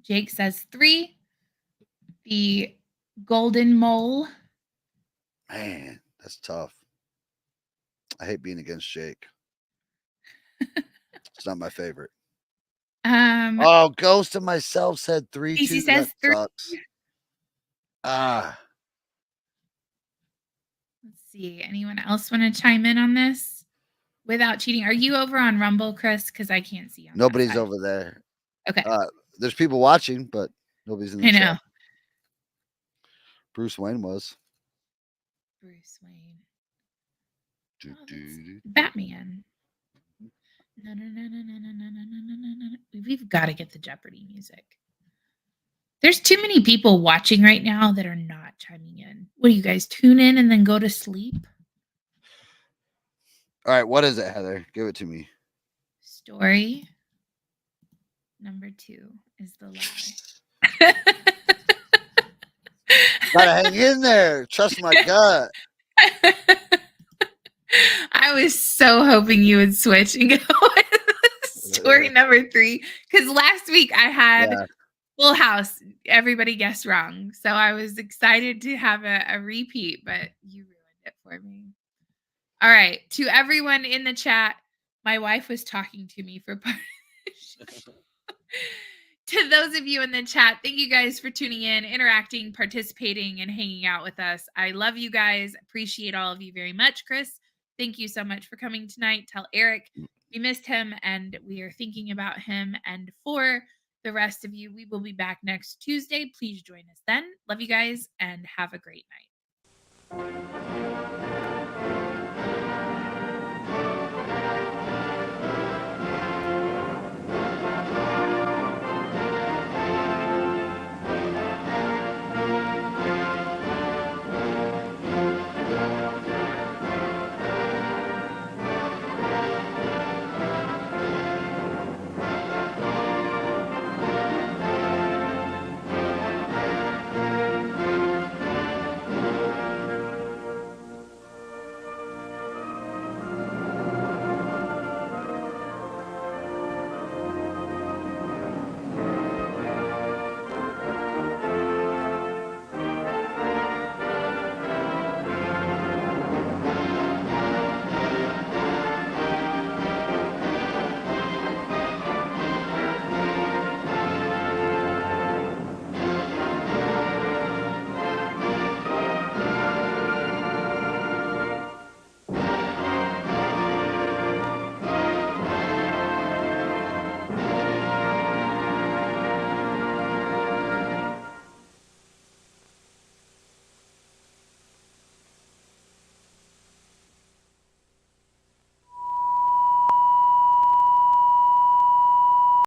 Jake says 3. The golden mole. Man, that's tough. I hate being against Jake. It's not my favorite. Oh, Ghost of Myself said 3 too. Casey says 3. Sucks. Let's see. Anyone else want to chime in on this without cheating? Are you over on Rumble, Chris? Because I can't see. Nobody's over there. Okay. There's people watching, but nobody's in the I know. chat. Bruce Wayne was. Bruce Wayne. Batman. No. We've got to get the Jeopardy music. There's too many people watching right now that are not chiming in. What do you guys tune in and then go to sleep? All right, what is it, Heather? Give it to me. Story number 2 is the lie. Gotta hang in there. Trust my gut. I was so hoping you would switch and go with story number 3, because last week I had Full House. Everybody guessed wrong. So I was excited to have a repeat, but you ruined it for me. All right. To everyone in the chat, my wife was talking to me for part of the show. To those of you in the chat, thank you guys for tuning in, interacting, participating, and hanging out with us. I love you guys. Appreciate all of you very much. Chris, thank you so much for coming tonight. Tell Eric we missed him and we are thinking about him. And for the rest of you, we will be back next Tuesday. Please join us then. Love you guys and have a great night.